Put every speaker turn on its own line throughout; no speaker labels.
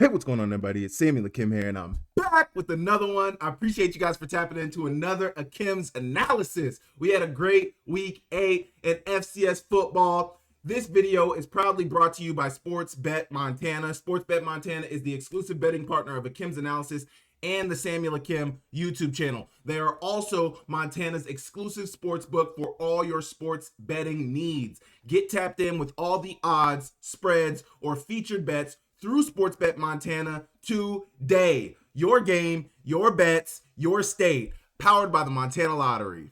Hey, what's going on, everybody? It's Samuel Akem here, and I'm back with another one. I appreciate you guys for tapping into another Akem'S analysis. We had a great week 8 in FCS football. This video is proudly brought to you by Sportsbet Montana. Sportsbet Montana is the exclusive betting partner of Akem'S analysis and the Samuel Akem YouTube channel. They are also Montana's exclusive sports book for all your sports betting needs. Get tapped in with all the odds, spreads, or featured bets through Sportsbet Montana today. Your game, your bets, your state, powered by the Montana Lottery.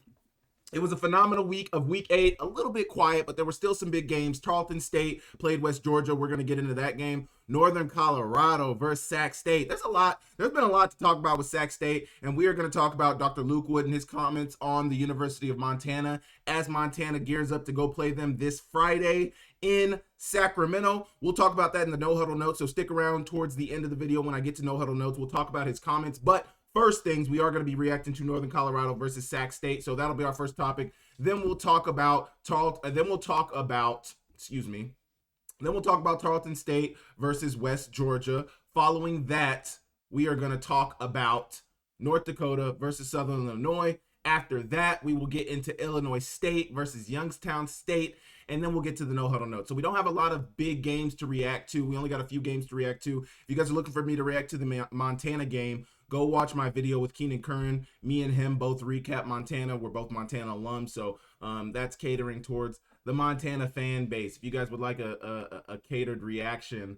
It was a phenomenal week of week 8, a little bit quiet, but there were still some big games. Tarleton State played West Georgia. We're going to get into that game. Northern Colorado versus Sac State. There's been a lot to talk about with Sac State, and we are going to talk about Dr. Luke Wood and his comments on the University of Montana as Montana gears up to go play them this Friday in Sacramento. We'll talk about that in the No Huddle Notes, so stick around towards the end of the video. When I get to No Huddle Notes, we'll talk about his comments, but first things, we are going to be reacting to Northern Colorado versus Sac State, so that'll be our first topic. Then we'll talk about Tarleton State versus West Georgia. Following that, we are going to talk about North Dakota versus Southern Illinois. After that, we will get into Illinois State versus Youngstown State, and then we'll get to the No Huddle Notes. So we don't have a lot of big games to react to. We only got a few games to react to. If you guys are looking for me to react to the Montana game, go watch my video with Keenan Curran. Me and him both recap Montana. We're both Montana alums, so that's catering towards the Montana fan base. If you guys would like a catered reaction,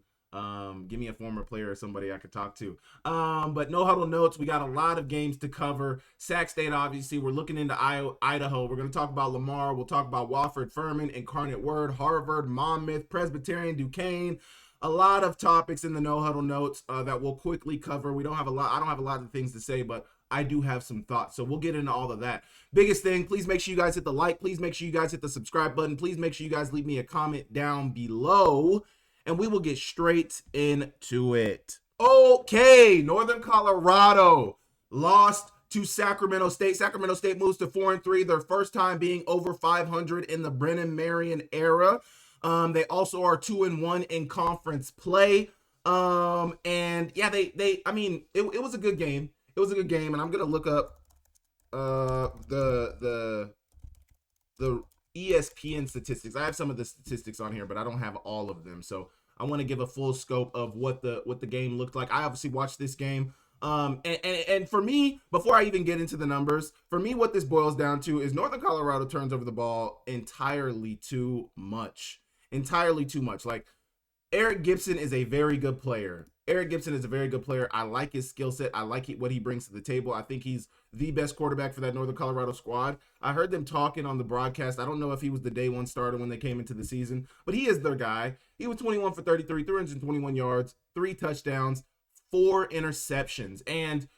give me a former player or somebody I could talk to. But No Huddle Notes, we got a lot of games to cover. Sac State, obviously, we're looking into Idaho. We're going to talk about Lamar. We'll talk about Wofford, Furman, Incarante, Harvard, Monmouth, Presbyterian, Duquesne. A lot of topics in the No Huddle Notes that we'll quickly cover. I don't have a lot of things to say, but I do have some thoughts, so we'll get into all of that. Biggest thing, please make sure you guys hit the like. Please make sure you guys hit the subscribe button. Please make sure you guys leave me a comment down below, and we will get straight into it. Okay, Northern Colorado lost to Sacramento State. Sacramento State moves to 4-3, their first time being over 500 in the Brennan Marion era. They also are 2-1 in conference play. And yeah, it was a good game. It was a good game, and I'm gonna look up the ESPN statistics. I have some of the statistics on here, but I don't have all of them. So I want to give a full scope of what the game looked like. I obviously watched this game. And for me, before I even get into the numbers, for me, what this boils down to is Northern Colorado turns over the ball entirely too much. Entirely too much. Like, Eric Gibson is a very good player. I like his skill set. I like what he brings to the table. I think he's the best quarterback for that Northern Colorado squad. I heard them talking on the broadcast. I don't know if he was the day one starter when they came into the season, but he is their guy. He was 21 for 33, 321 yards, 3 touchdowns, 4 interceptions. And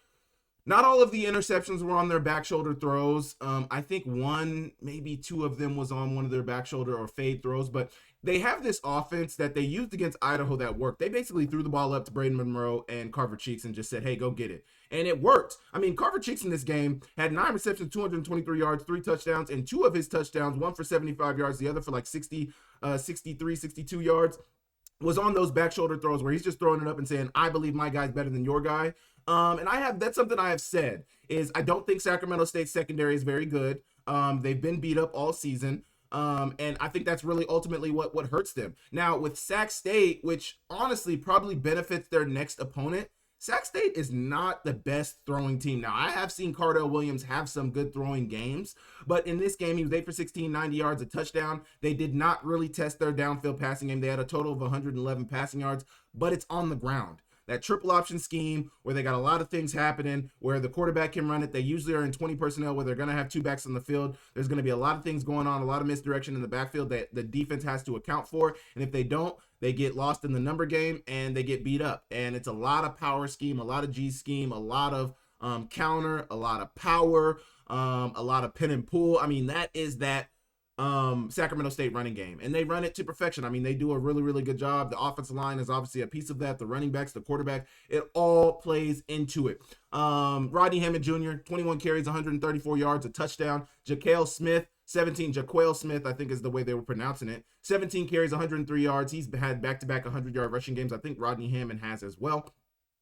not all of the interceptions were on their back shoulder throws. I think one, maybe 2 of them was on one of their back shoulder or fade throws, but they have this offense that they used against Idaho that worked. They basically threw the ball up to Braden Monroe and Carver Cheeks and just said, hey, go get it. And it worked. I mean, Carver Cheeks in this game had 9 receptions, 223 yards, 3 touchdowns, and 2 of his touchdowns, one for 75 yards, the other for like 63, 62 yards, was on those back shoulder throws where he's just throwing it up and saying, I believe my guy's better than your guy. And that's something I have said, is I don't think Sacramento State's secondary is very good. They've been beat up all season. And I think that's really ultimately what hurts them. Now, with Sac State, which honestly probably benefits their next opponent, Sac State is not the best throwing team. Now, I have seen Cardell Williams have some good throwing games, but in this game, he was 8 for 16, 90 yards, a touchdown. They did not really test their downfield passing game. They had a total of 111 passing yards, but it's on the ground. That triple option scheme where they got a lot of things happening, where the quarterback can run it. They usually are in 20 personnel where they're going to have 2 backs on the field. There's going to be a lot of things going on, a lot of misdirection in the backfield that the defense has to account for. And if they don't, they get lost in the number game and they get beat up. And it's a lot of power scheme, a lot of G scheme, a lot of counter, a lot of power, a lot of pin and pull. I mean, that is that Sacramento State running game, and they run it to perfection. I mean, they do a really, really good job. The offensive line is obviously a piece of that. The running backs, the quarterback, it all plays into it. Rodney Hammond Jr., 21 carries, 134 yards, a touchdown. Jaquel Smith, 17, Jaquale Smith, I think is the way they were pronouncing it. 17 carries, 103 yards. He's had back-to-back 100-yard rushing games. I think Rodney Hammond has as well.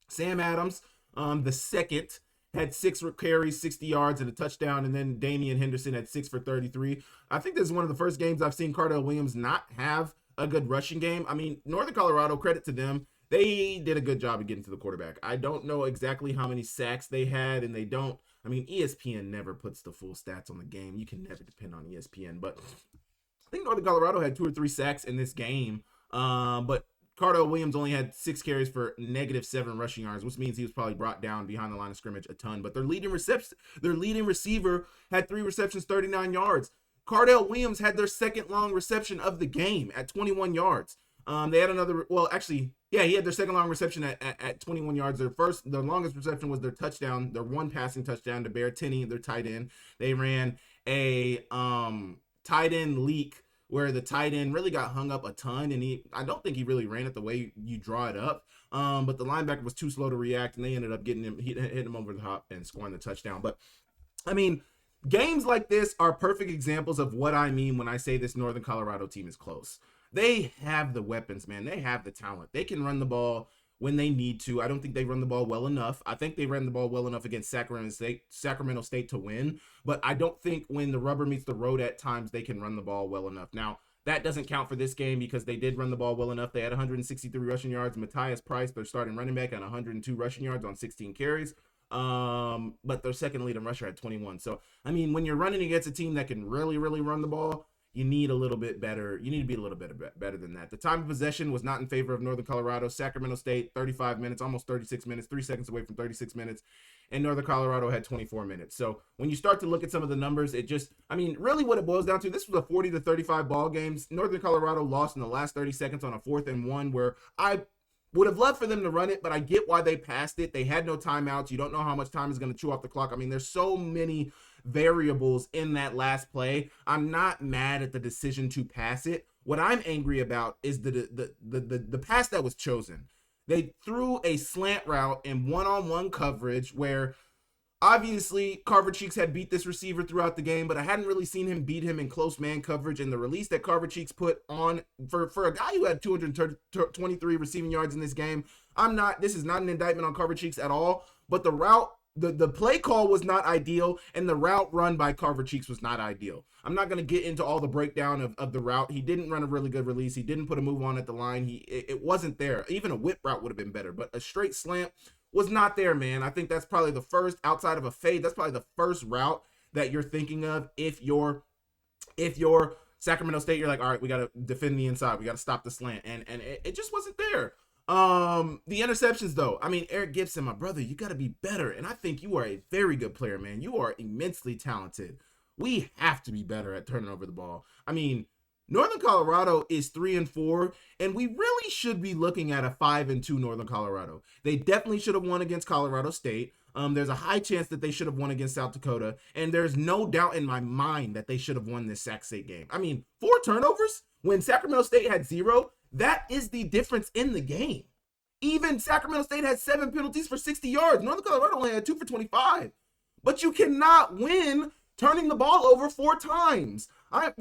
Sam Adams, the second, had 6 carries, 60 yards, and a touchdown. And then Damian Henderson had 6 for 33. I think this is one of the first games I've seen Cardell Williams not have a good rushing game. I mean, Northern Colorado, credit to them. They did a good job of getting to the quarterback. I don't know exactly how many sacks they had, and they don't. I mean, ESPN never puts the full stats on the game. You can never depend on ESPN. But I think Northern Colorado had 2 or 3 sacks in this game. But Cardell Williams only had 6 carries for -7 rushing yards, which means he was probably brought down behind the line of scrimmage a ton. But their leading receiver had 3 receptions, 39 yards. Cardell Williams had their second long reception of the game at 21 yards. They had another, he had their second long reception at 21 yards. Their longest reception was their touchdown, their one passing touchdown to Bear Tinney, their tight end. They ran a tight end leak where the tight end really got hung up a ton, and I don't think he really ran it the way you draw it up. But the linebacker was too slow to react, and they ended up hitting him over the top and scoring the touchdown. But I mean, games like this are perfect examples of what I mean when I say this Northern Colorado team is close. They have the weapons, man. They have the talent. They can run the ball when they need to. I don't think they run the ball well enough. I think they ran the ball well enough against Sacramento State to win, but I don't think when the rubber meets the road at times they can run the ball well enough. Now, that doesn't count for this game because they did run the ball well enough. They had 163 rushing yards. Matthias Price, their starting running back, had 102 rushing yards on 16 carries. But their second leading rusher had 21. So, I mean, when you're running against a team that can really, really run the ball, you need a little bit better. You need to be a little bit better than that. The time of possession was not in favor of Northern Colorado. Sacramento State, 35 minutes, almost 36 minutes, 3 seconds away from 36 minutes. And Northern Colorado had 24 minutes. So when you start to look at some of the numbers, really what it boils down to, this was a 40-35 ball game. Northern Colorado lost in the last 30 seconds on a 4th and 1 where I would have loved for them to run it, but I get why they passed it. They had no timeouts. You don't know how much time is going to chew off the clock. I mean, there's so many variables in that last play. I'm not mad at the decision to pass it. What I'm angry about is the pass that was chosen. They threw a slant route in one-on-one coverage where obviously Carver Cheeks had beat this receiver throughout the game, but I hadn't really seen him beat him in close man coverage. And the release that Carver Cheeks put on for a guy who had 223 receiving yards in this game, this is not an indictment on Carver Cheeks at all, but the route, the play call was not ideal, and the route run by Carver Cheeks was not ideal. I'm not going to get into all the breakdown of the route. He didn't run a really good release. He didn't put a move on at the line. It wasn't there. Even a whip route would have been better, but a straight slant was not there, man. I think that's probably the first, outside of a fade, that's probably the first route that you're thinking of if you're Sacramento State. You're like, all right, we got to defend the inside. We got to stop the slant, and it just wasn't there. The interceptions, though, I mean, Eric Gibson, my brother, you got to be better, and I think you are a very good player, man. You are immensely talented. We have to be better at turning over the ball. I mean, Northern Colorado is 3-4, and we really should be looking at a 5-2 Northern Colorado. They definitely should have won against Colorado State. There's a high chance that they should have won against South Dakota, and there's no doubt in my mind that they should have won this Sac State game. I mean, 4 turnovers when Sacramento State had 0, that is the difference in the game. Even Sacramento State had 7 penalties for 60 yards. Northern Colorado only had 2 for 25. But you cannot win turning the ball over 4 times.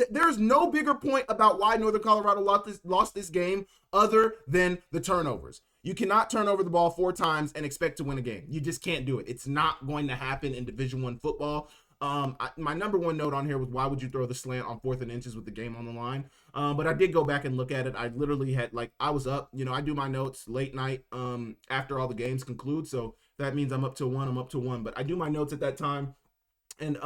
There's no bigger point about why Northern Colorado lost this game other than the turnovers. You cannot turn over the ball 4 times and expect to win a game. You just can't do it. It's not going to happen in Division I football. My number one note on here was, why would you throw the slant on 4th and inches with the game on the line? But I did go back and look at it. I literally had, I was up, I do my notes late night after all the games conclude. So that means I'm up to 1. But I do my notes at that time. And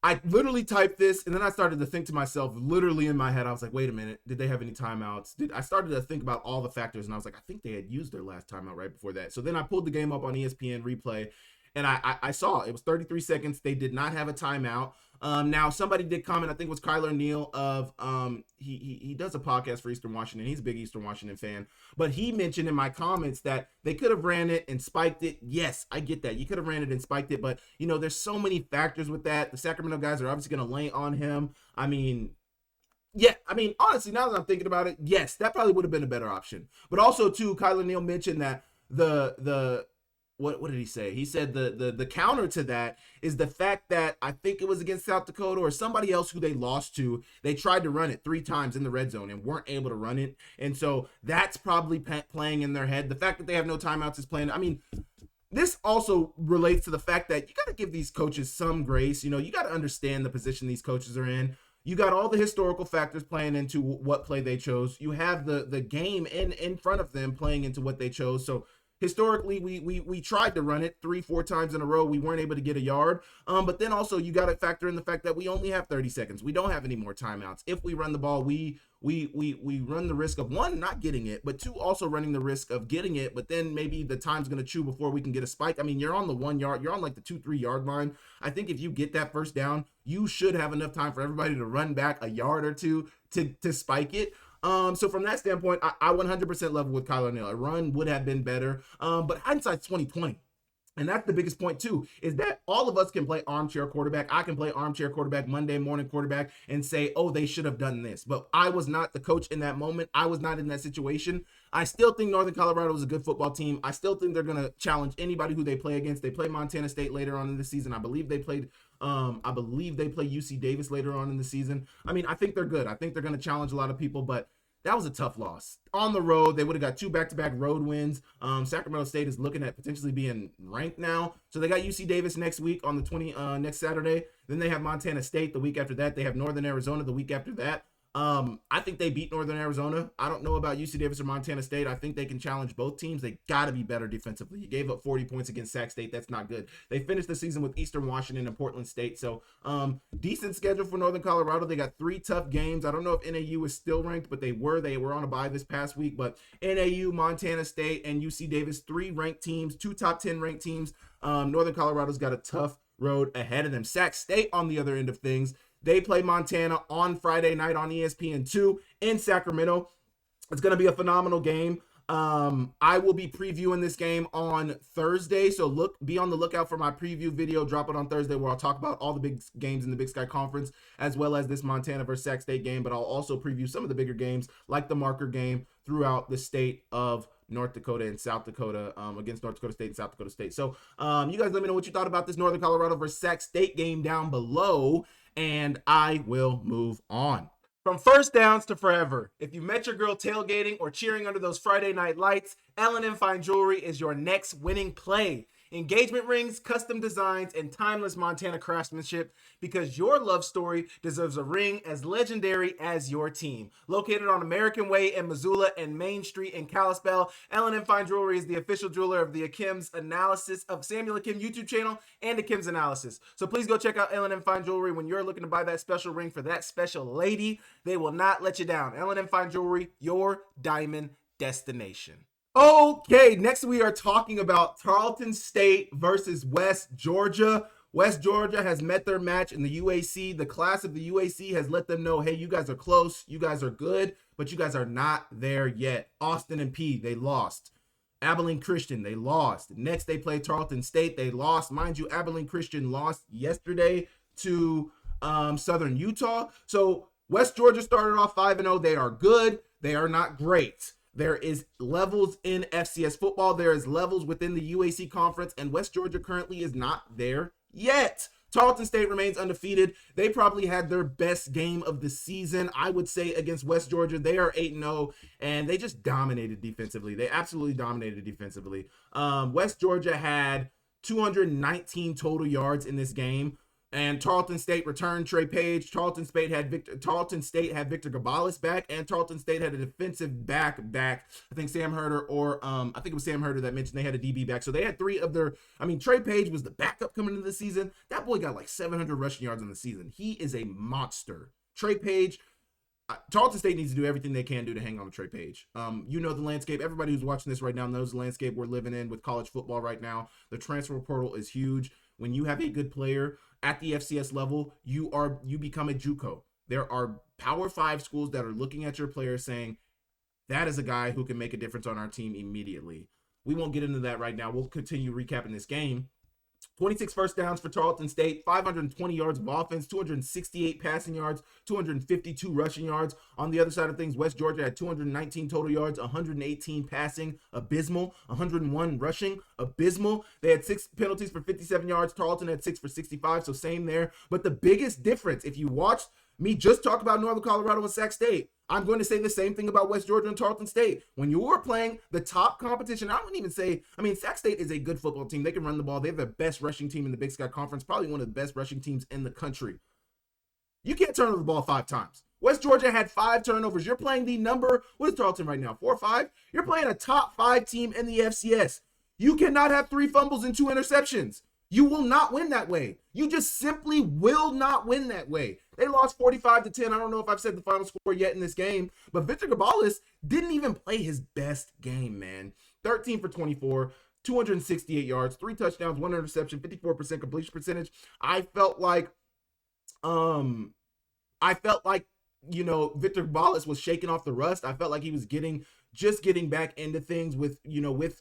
I literally typed this, and then I started to think to myself, literally in my head, I was like, wait a minute, did they have any timeouts? I started to think about all the factors, and I was like, I think they had used their last timeout right before that. So then I pulled the game up on ESPN replay, and I saw it was 33 seconds. They did not have a timeout. Now somebody did comment, I think it was Kyler Neal of he does a podcast for Eastern Washington. He's a big Eastern Washington fan, but he mentioned in my comments that they could have ran it and spiked it. Yes, I get that. You could have ran it and spiked it, but there's so many factors with that. The Sacramento guys are obviously going to lay on him. Honestly, now that I'm thinking about it, yes, that probably would have been a better option. But also too, Kyler Neal mentioned that the what did he say? He said the counter to that is the fact that I think it was against South Dakota or somebody else who they lost to. They tried to run it 3 times in the red zone and weren't able to run it. And so that's probably playing in their head. The fact that they have no timeouts is playing. I mean, this also relates to the fact that you got to give these coaches some grace. You know, you got to understand the position these coaches are in. You got all the historical factors playing into what play they chose. You have the game in front of them playing into what they chose. So historically, we tried to run it 3-4 times in a row. We weren't able to get a yard. But then also you got to factor in the fact that we only have 30 seconds. We don't have any more timeouts. If we run the ball, we run the risk of 1, not getting it, but 2, also running the risk of getting it. But then maybe the time's going to chew before we can get a spike. I mean, you're on the 1 yard, you're on like the 2-3 yard line. I think if you get that first down, you should have enough time for everybody to run back a yard or 2 to spike it. So from that standpoint, I 100% level with Kyler Neal. A run would have been better. But hindsight's 2020. And that's the biggest point too, is that all of us can play armchair quarterback. I can play armchair quarterback, Monday morning quarterback, and say, oh, they should have done this. But I was not the coach in that moment. I was not in that situation. I still think Northern Colorado is a good football team. I still think they're going to challenge anybody who they play against. They play Montana State later on in the season. I believe they play UC Davis later on in the season. I mean, I think they're good. I think they're going to challenge a lot of people, but that was a tough loss. On the road, they would have got 2 back-to-back road wins. Sacramento State is looking at potentially being ranked now. So they got UC Davis next week on the next Saturday. Then they have Montana State the week after that. They have Northern Arizona the week after that. I think they beat Northern Arizona. I don't know about UC Davis or Montana State. I think they can challenge both teams. They got to be better defensively. You gave up 40 points against Sac State. That's not good. They finished the season with Eastern Washington and Portland State. So decent schedule for Northern Colorado. They got 3 tough games. I don't know if NAU is still ranked, but they were on a bye this past week. But NAU, Montana State, and UC Davis, 3 ranked teams, 2 top 10 ranked teams. Northern Colorado's got a tough road ahead of them. Sac State on the other end of things. They play Montana on Friday night on ESPN2 in Sacramento. It's going to be a phenomenal game. I will be previewing this game on Thursday, so be on the lookout for my preview video. Drop it on Thursday where I'll talk about all the big games in the Big Sky Conference, as well as this Montana versus Sac State game, but I'll also preview some of the bigger games like the marker game throughout the state of North Dakota and South Dakota against North Dakota State and South Dakota State. So you guys let me know what you thought about this Northern Colorado versus Sac State game down below, and I will move on. From first downs to forever, if you met your girl tailgating or cheering under those Friday night lights, L&M Fine Jewelry is your next winning play. Engagement rings, custom designs, and timeless Montana craftsmanship, because your love story deserves a ring as legendary as your team. Located on American Way in Missoula and Main Street in Kalispell, L&M Fine Jewelry is the official jeweler of the Akem'S analysis of Samuel Akem YouTube channel and Akem'S analysis. So please go check out L&M Fine Jewelry when you're looking to buy that special ring for that special lady. They will not let you down. L&M Fine Jewelry, your diamond destination. Okay, next we are talking about Tarleton State versus West Georgia. West Georgia has met their match in the UAC. The class of the UAC has let them know, hey, you guys are close, you guys are good, but you guys are not there yet. Austin and P, they lost. Abilene Christian, they lost. Next, they play Tarleton State, they lost. Mind you, Abilene Christian lost yesterday to Southern Utah. So West Georgia started off 5-0. They are good. They are not great. There is levels in FCS football. There is levels within the UAC conference, and West Georgia currently is not there yet. Tarleton State remains undefeated. They probably had their best game of the season, I would say, against West Georgia. They are 8-0, and they just dominated defensively. They absolutely dominated defensively. West Georgia had 219 total yards in this game. And Tarleton State returned Trey Page. Tarleton State had Victor Gabalis back, and Tarleton State had a defensive back. I think Sam Herder, or I think it was Sam Herder that mentioned they had a DB back. So they had 3 of their. I mean, Trey Page was the backup coming into the season. That boy got like 700 rushing yards in the season. He is a monster. Trey Page. Tarleton State needs to do everything they can do to hang on to Trey Page. You know the landscape. Everybody who's watching this right now knows the landscape we're living in with college football right now. The transfer portal is huge. When you have a good player at the FCS level, you become a JUCO. There are Power 5 schools that are looking at your player saying, that is a guy who can make a difference on our team immediately. We won't get into that right now. We'll continue recapping this game. 26 first downs for Tarleton State, 520 yards of offense, 268 passing yards, 252 rushing yards. On the other side of things, West Georgia had 219 total yards, 118 passing, abysmal, 101 rushing, abysmal. They had 6 penalties for 57 yards. Tarleton had 6 for 65, so same there. But the biggest difference, if you watched me just talk about Northern Colorado and Sac State, I'm going to say the same thing about West Georgia and Tarleton State. When you are playing the top competition, I wouldn't even say, Sac State is a good football team. They can run the ball. They have the best rushing team in the Big Sky Conference, probably one of the best rushing teams in the country. You can't turn over the ball 5 times. West Georgia had 5 turnovers. You're playing the number, what is Tarleton right now, 4 or 5? You're playing a top 5 team in the FCS. You cannot have 3 fumbles and 2 interceptions. You will not win that way. You just simply will not win that way. They lost 45-10. I don't know if I've said the final score yet in this game, but Victor Gabales didn't even play his best game, man. 13 for 24, 268 yards, 3 touchdowns, 1 interception, 54% completion percentage. I felt like, Victor Gabales was shaking off the rust. I felt like he was getting back into things with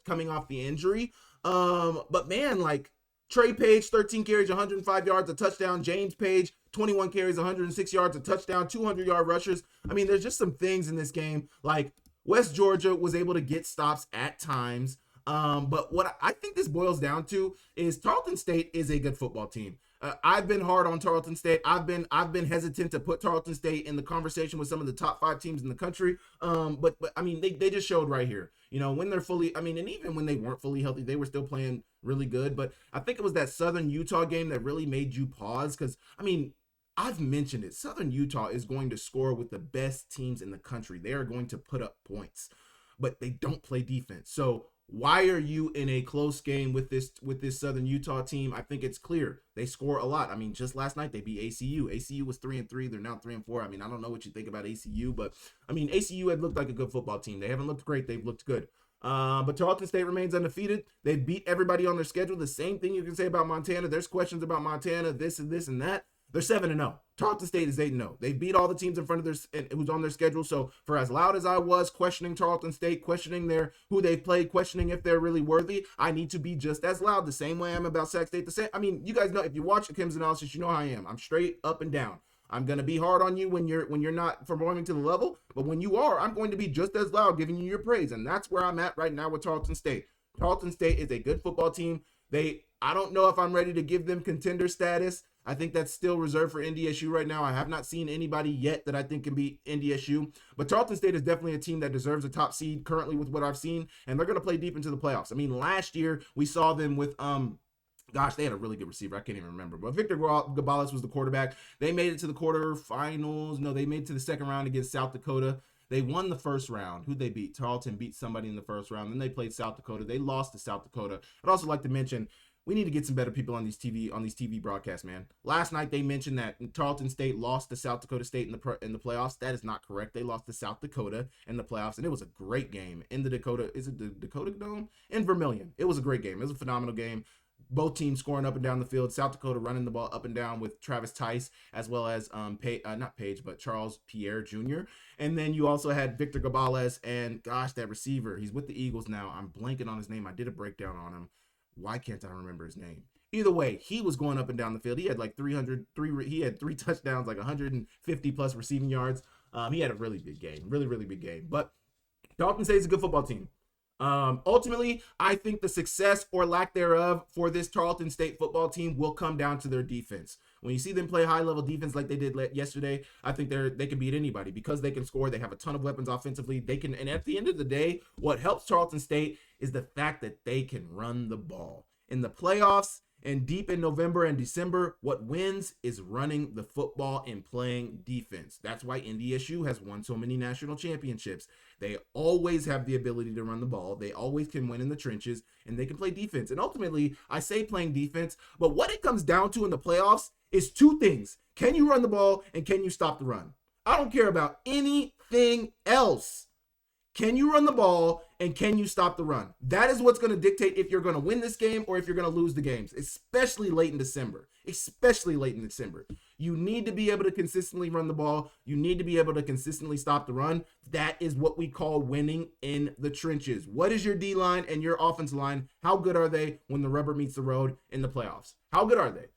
coming off the injury. But man, like, Trey Page, 13 carries, 105 yards, a touchdown. James Page, 21 carries, 106 yards, a touchdown, 200-yard rushers. There's just some things in this game. Like, West Georgia was able to get stops at times. But what I think this boils down to is Tarleton State is a good football team. I've been hard on Tarleton State. I've been hesitant to put Tarleton State in the conversation with some of the top 5 teams in the country. But they just showed right here. When they're fully, and even when they weren't fully healthy, they were still playing really good. But I think it was that Southern Utah game that really made you pause because, I've mentioned it. Southern Utah is going to score with the best teams in the country. They are going to put up points, but they don't play defense. So why are you in a close game with this Southern Utah team? I think it's clear. They score a lot. Just last night they beat ACU. ACU was 3-3. They're now 3-4. I don't know what you think about ACU, but ACU had looked like a good football team. They haven't looked great. They've looked good. But Tarleton State remains undefeated. They beat everybody on their schedule. The same thing you can say about Montana. There's questions about Montana, this and this and that. They're 7-0. Tarleton State is 8-0. They beat all the teams in front of who's on their schedule. So for as loud as I was questioning Tarleton State, questioning who they've played, questioning if they're really worthy, I need to be just as loud the same way I am about Sac State. You guys know, if you watch Akem'S analysis, you know how I am. I'm straight up and down. I'm going to be hard on you when you're not performing to the level, but when you are, I'm going to be just as loud giving you your praise. And that's where I'm at right now with Tarleton State. Tarleton State is a good football team. I don't know if I'm ready to give them contender status. I think that's still reserved for NDSU right now. I have not seen anybody yet that I think can beat NDSU. But Tarleton State is definitely a team that deserves a top seed currently with what I've seen. And they're going to play deep into the playoffs. Last year we saw them with, they had a really good receiver. I can't even remember. But Victor Gabales was the quarterback. They made it to the quarterfinals. No, they made it to the second round against South Dakota. They won the first round. Who'd they beat? Tarleton beat somebody in the first round. Then they played South Dakota. They lost to South Dakota. I'd also like to mention, we need to get some better people on these TV broadcasts, man. Last night they mentioned that Tarleton State lost to South Dakota State in the playoffs. That is not correct. They lost to South Dakota in the playoffs, and it was a great game in the Dakota. Is it the Dakota Dome? In Vermillion. It was a great game. It was a phenomenal game. Both teams scoring up and down the field. South Dakota running the ball up and down with Travis Tice, as well as Charles Pierre Jr. And then you also had Victor Gabales and that receiver. He's with the Eagles now. I'm blanking on his name. I did a breakdown on him. Why can't I remember his name? Either way, he was going up and down the field. He had like 3 touchdowns, like 150 plus receiving yards. He had a really big game, really, really big game. But Tarleton State is a good football team. Ultimately, I think the success or lack thereof for this Tarleton State football team will come down to their defense. When you see them play high-level defense like they did yesterday, I think they can beat anybody because they can score. They have a ton of weapons offensively. And at the end of the day, what helps Tarleton State is the fact that they can run the ball. In the playoffs and deep in November and December, what wins is running the football and playing defense. That's why NDSU has won so many national championships. They always have the ability to run the ball. They always can win in the trenches, and they can play defense. And ultimately, I say playing defense, but what it comes down to in the playoffs is 2 things. Can you run the ball, and can you stop the run? I don't care about anything else. Can you run the ball, and can you stop the run? That is what's going to dictate if you're going to win this game or if you're going to lose the games, especially late in December. You need to be able to consistently run the ball. You need to be able to consistently stop the run. That is what we call winning in the trenches. What is your D-line and your offensive line? How good are they when the rubber meets the road in the playoffs? How good are they?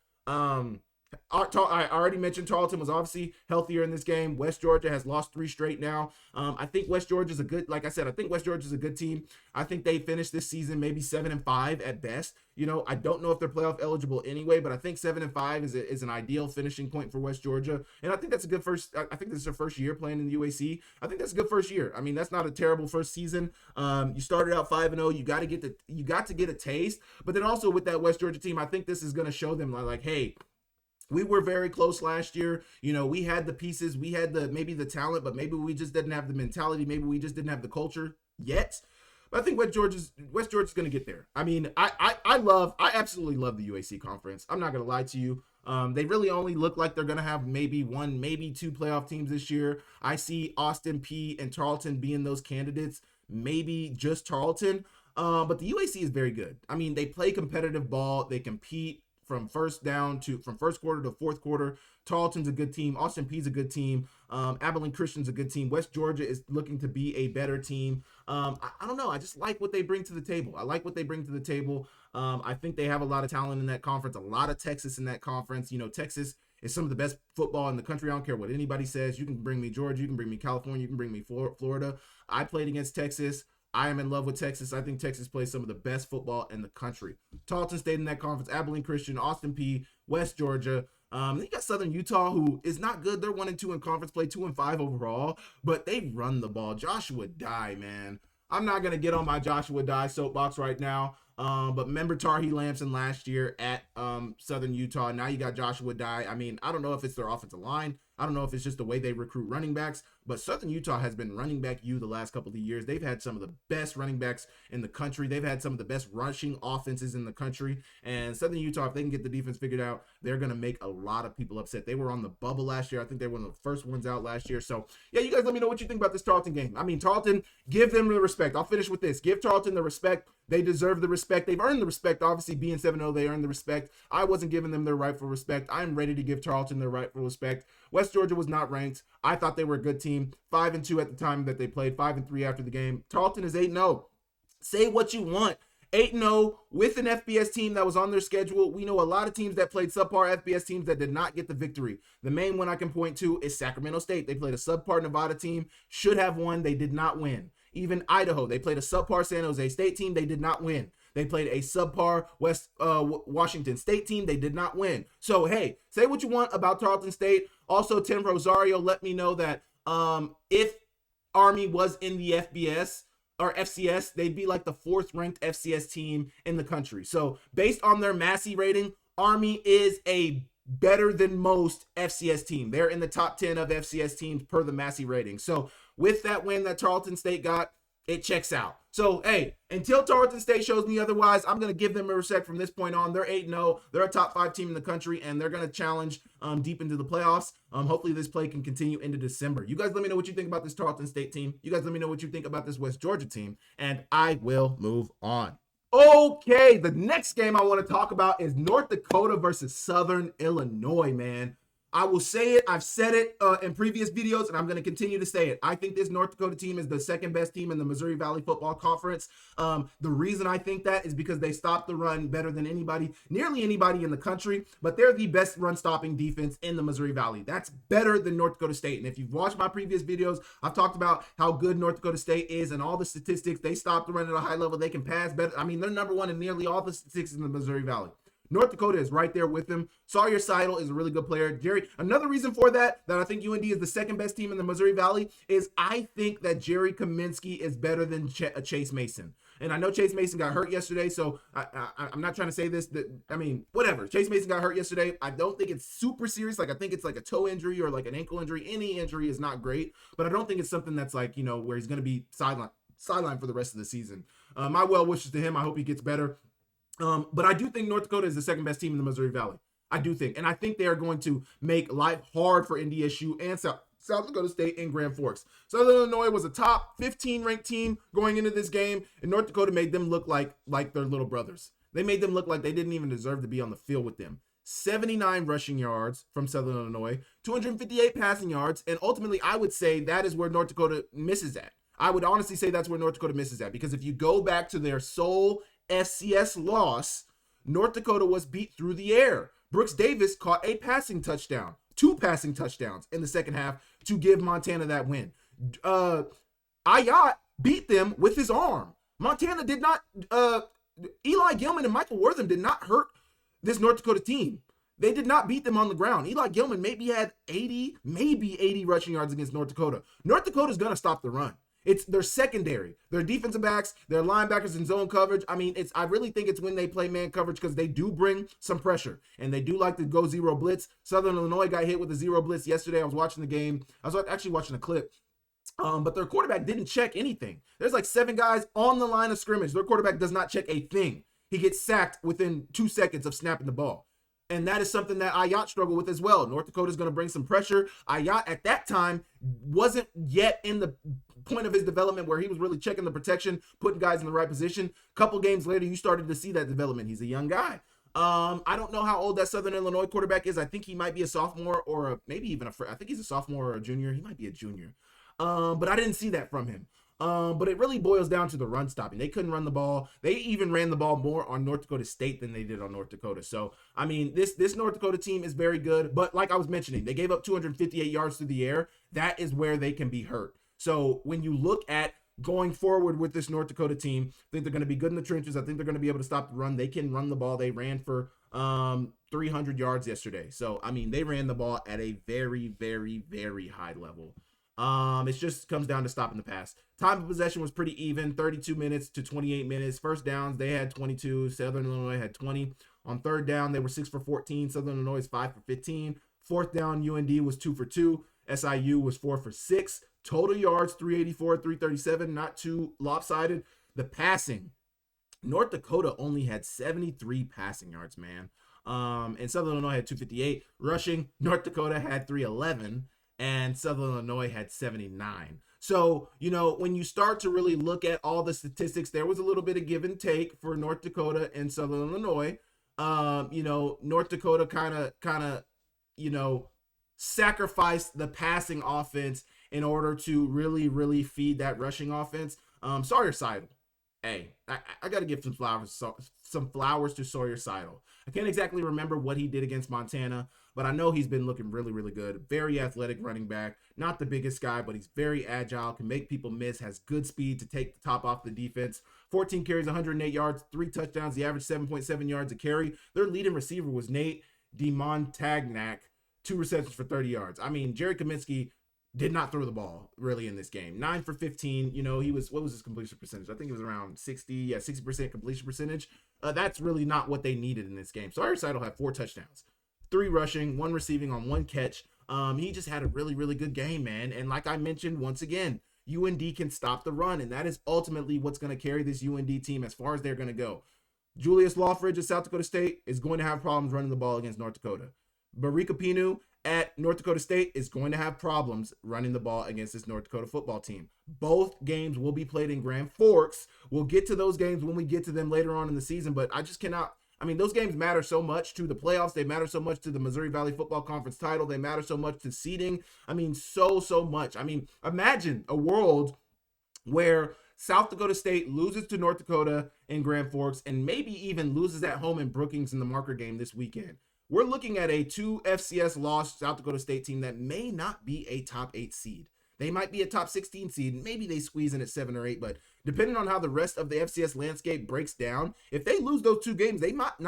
I already mentioned Tarleton was obviously healthier in this game. West Georgia has lost 3 straight now. I think West Georgia is a good, like I said, I think West Georgia is a good team. I think they finished this season maybe 7-5 at best. You know, I don't know if they're playoff eligible anyway, but I think 7-5 is an ideal finishing point for West Georgia. And I think that's a good first, I think this is their first year playing in the UAC. I think that's a good first year. I mean, that's not a terrible first season. You started out 5-0. You got to get a taste. But then also with that West Georgia team, I think this is going to show them like, hey, we were very close last year. You know, we had the pieces, we had maybe the talent, but maybe we just didn't have the mentality. Maybe we just didn't have the culture yet. But I think West Georgia's going to get there. I mean, I absolutely love the UAC conference. I'm not going to lie to you. They really only look like they're going to have maybe 1, maybe 2 playoff teams this year. I see Austin Peay and Tarleton being those candidates, maybe just Tarleton. But the UAC is very good. I mean, they play competitive ball. They compete from first quarter to fourth quarter. Tarleton's a good team. Austin Peay's a good team. Abilene Christian's a good team. West Georgia is looking to be a better team. I don't know. I just like what they bring to the table. I think they have a lot of talent in that conference, a lot of Texas in that conference. You know, Texas is some of the best football in the country. I don't care what anybody says. You can bring me Georgia. You can bring me California. You can bring me Florida. I played against Texas. I am in love with Texas. I think Texas plays some of the best football in the country. Tarleton stayed in that conference. Abilene Christian, Austin Peay, West Georgia. Then you got Southern Utah, who is not good. They're 1-2 in conference play, 2-5 overall, but they run the ball. Joshua Dye, man. I'm not going to get on my Joshua Dye soapbox right now. But remember Tarhee Lamson last year at Southern Utah. Now you got Joshua Dye. I mean, I don't know if it's their offensive line. I don't know if it's just the way they recruit running backs, but Southern Utah has been running back the last couple of years. They've had some of the best running backs in the country. They've had some of the best rushing offenses in the country. And Southern Utah, if they can get the defense figured out, they're going to make a lot of people upset. They were on the bubble last year. I think they were one of the first ones out last year. So, yeah, you guys let me know what you think about this Tarleton game. I mean, Tarleton, give them the respect. I'll finish with this. Give Tarleton the respect. They deserve the respect. They've earned the respect. Obviously, being 7-0, they earned the respect. I wasn't giving them their rightful respect. I'm ready to give Tarleton their rightful respect. West Georgia was not ranked. I thought they were a good team. 5-2 at the time that they played. 5-3 after the game. Tarleton is 8-0. Say what you want. 8-0 with an FBS team that was on their schedule. We know a lot of teams that played subpar FBS teams that did not get the victory. The main one I can point to is Sacramento State. They played a subpar Nevada team. Should have won. They did not win. Even Idaho, they played a subpar San Jose State team. They did not win. They played a subpar Washington State team. They did not win. So, hey, say what you want about Tarleton State. Also, Tim Rosario let me know that if Army was in the FBS or FCS, they'd be like the 4th ranked FCS team in the country. So, based on their Massey rating, Army is a better than most FCS team. They're in the top 10 of FCS teams per the Massey rating. So, with that win that Tarleton State got, it checks out. So, hey, until Tarleton State shows me otherwise, I'm going to give them a respect from this point on. They're 8-0. They're a top 5 team in the country, and they're going to challenge deep into the playoffs. Hopefully this play can continue into December. You guys let me know what you think about this Tarleton State team. You guys let me know what you think about this West Georgia team, and I will move on. Okay, the next game I want to talk about is North Dakota versus Southern Illinois, man. I will say it. I've said it in previous videos, and I'm going to continue to say it. I think this North Dakota team is the second best team in the Missouri Valley Football Conference. The reason I think that is because they stop the run better than nearly anybody in the country, but they're the best run-stopping defense in the Missouri Valley. That's better than North Dakota State. And if you've watched my previous videos, I've talked about how good North Dakota State is and all the statistics. They stop the run at a high level. They can pass better. I mean, they're number one in nearly all the statistics in the Missouri Valley. North Dakota is right there with them. Sawyer Seidel is a really good player. Jerry, another reason for that I think UND is the second best team in the Missouri Valley is I think that Jerry Kaminsky is better than Chase Mason. And I know Chase Mason got hurt yesterday, so I'm not trying to say this. Whatever. Chase Mason got hurt yesterday. I don't think it's super serious. Like, I think it's like a toe injury or like an ankle injury. Any injury is not great, but I don't think it's something that's like, where he's going to be sidelined for the rest of the season. My well wishes to him. I hope he gets better. But I do think North Dakota is the second best team in the Missouri Valley. I do think. And I think they are going to make life hard for NDSU and South Dakota State and Grand Forks. Southern Illinois was a top 15 ranked team going into this game, and North Dakota made them look like their little brothers. They made them look like they didn't even deserve to be on the field with them. 79 rushing yards from Southern Illinois, 258 passing yards, and ultimately I would say that is where North Dakota misses at. I would honestly say that's where North Dakota misses at, because if you go back to their sole FCS loss, North Dakota was beat through the air. Brooks Davis caught a passing touchdown, 2 passing touchdowns in the second half to give Montana that win. Ayat beat them with his arm. Montana did not, Eli Gilman and Michael Wortham did not hurt this North Dakota team. They did not beat them on the ground. Eli Gilman maybe had 80 rushing yards against North Dakota. North Dakota's going to stop the run. It's their secondary, their defensive backs, their linebackers in zone coverage. I mean, I really think it's when they play man coverage, because they do bring some pressure and they do like to go zero blitz. Southern Illinois got hit with a zero blitz yesterday. I was watching the game. I was actually watching a clip. But their quarterback didn't check anything. There's like 7 guys on the line of scrimmage. Their quarterback does not check a thing. He gets sacked within 2 seconds of snapping the ball. And that is something that Ayat struggled with as well. North Dakota is going to bring some pressure. Ayat at that time wasn't yet in the point of his development where he was really checking the protection, putting guys in the right position. A couple games later, you started to see that development. He's a young guy. I don't know how old that Southern Illinois quarterback is. I think he might be a sophomore or maybe even I think he's a sophomore or a junior. He might be a junior. But I didn't see that from him. But it really boils down to the run stopping. They couldn't run the ball. They even ran the ball more on North Dakota State than they did on North Dakota. So, I mean, this North Dakota team is very good. But like I was mentioning, they gave up 258 yards through the air. That is where they can be hurt. So when you look at going forward with this North Dakota team, I think they're going to be good in the trenches. I think they're going to be able to stop the run. They can run the ball. They ran for 300 yards yesterday. So, I mean, they ran the ball at a very, very, very high level. It just comes down to stopping the pass. Time of possession was pretty even, 32 minutes to 28 minutes. First downs, they had 22. Southern Illinois had 20. On third down, they were 6 for 14. Southern Illinois is 5 for 15. Fourth down, UND was 2 for 2. SIU was 4 for 6. Total yards, 384, 337, not too lopsided. The passing, North Dakota only had 73 passing yards, man. And Southern Illinois had 258. Rushing, North Dakota had 311. And Southern Illinois had 79. So, you know, when you start to really look at all the statistics, there was a little bit of give and take for North Dakota and Southern Illinois. You know, North Dakota kind of, you know, sacrificed the passing offense in order to really, really feed that rushing offense. Sawyer Seidel. Hey, I got to give some flowers to Sawyer Seidel. I can't exactly remember what he did against Montana, but I know he's been looking really, really good. Very athletic running back. Not the biggest guy, but he's very agile, can make people miss, has good speed to take the top off the defense. 14 carries, 108 yards, 3 touchdowns. The average 7.7 yards a carry. Their leading receiver was Nate DeMontagnac, 2 receptions for 30 yards. I mean, Jerry Kaminsky did not throw the ball really in this game. 9 for 15. You know, what was his completion percentage? I think it was around 60% completion percentage. That's really not what they needed in this game. Sawyer Seidel had 4 touchdowns, 3 rushing, 1 receiving on 1 catch. He just had a really, really good game, man. And like I mentioned, once again, UND can stop the run, and that is ultimately what's going to carry this UND team as far as they're going to go. Julius Lawfridge at South Dakota State is going to have problems running the ball against North Dakota. Barika Pinu at North Dakota State is going to have problems running the ball against this North Dakota football team. Both games will be played in Grand Forks. We'll get to those games when we get to them later on in the season, but I just cannot. I mean, those games matter so much to the playoffs. They matter so much to the Missouri Valley Football Conference title. They matter so much to seeding. I mean, so much. I mean, imagine a world where South Dakota State loses to North Dakota in Grand Forks and maybe even loses at home in Brookings in the marker game this weekend. We're looking at a 2 FCS loss South Dakota State team that may not be a top 8 seed. They might be a top 16 seed. Maybe they squeeze in at 7 or 8, but depending on how the rest of the FCS landscape breaks down, if they lose those 2 games, they might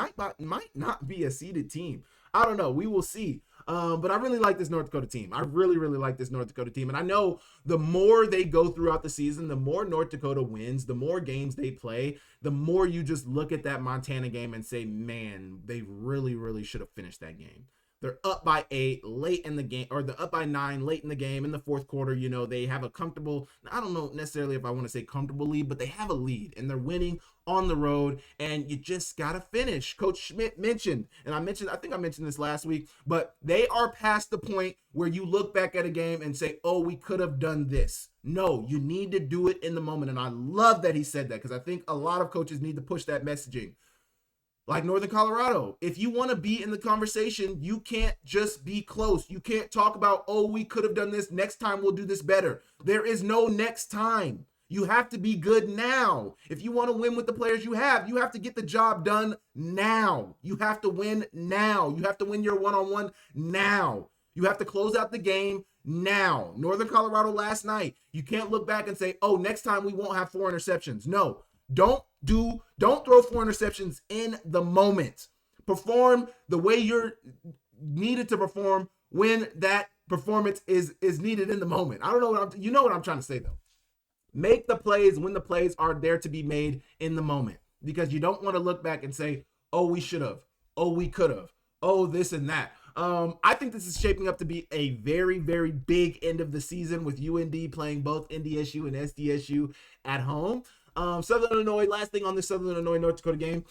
not be a seeded team. I don't know. We will see. But I really like this North Dakota team. I really, really like this North Dakota team. And I know the more they go throughout the season, the more North Dakota wins, the more games they play, the more you just look at that Montana game and say, man, they really, really should have finished that game. They're up by 8 late in the game, or they're up by 9 late in the game in the fourth quarter. You know, they have a comfortable, I don't know necessarily if I want to say comfortable lead, but they have a lead and they're winning on the road, and you just got to finish. Coach Schmidt mentioned, and I think I mentioned this last week, but they are past the point where you look back at a game and say, oh, we could have done this. No, you need to do it in the moment. And I love that he said that, because I think a lot of coaches need to push that messaging. like Northern Colorado. If you want to be in the conversation, you can't just be close. You can't talk about, oh, we could have done this. Next time we'll do this better. There is no next time. You have to be good now. If you want to win with the players you have to get the job done now. You have to win now. You have to win your one-on-one now. You have to close out the game now. Northern Colorado last night, you can't look back and say, oh, next time we won't have 4 interceptions. No, don't throw 4 interceptions in the moment. Perform the way you're needed to perform when that performance is needed in the moment. I don't know you know what I'm trying to say though. Make the plays when the plays are there to be made in the moment, because you don't want to look back and say, oh, we should have, oh, we could have, oh, this and that. I think this is shaping up to be a very, very big end of the season with UND playing both NDSU and SDSU at home. Southern Illinois, last thing on this Southern Illinois North Dakota game.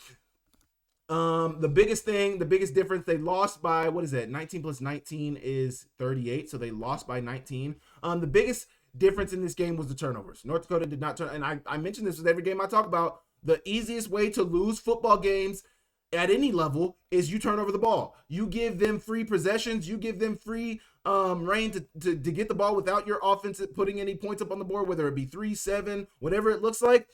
The biggest difference, they lost by, 19 plus 19 is 38. So they lost by 19. The biggest difference in this game was the turnovers. North Dakota did not turn, and I mentioned this with every game I talk about. The easiest way to lose football games at any level is you turn over the ball. You give them free possessions. You give them free reign to get the ball without your offense putting any points up on the board, whether it be 3, 7, whatever it looks like.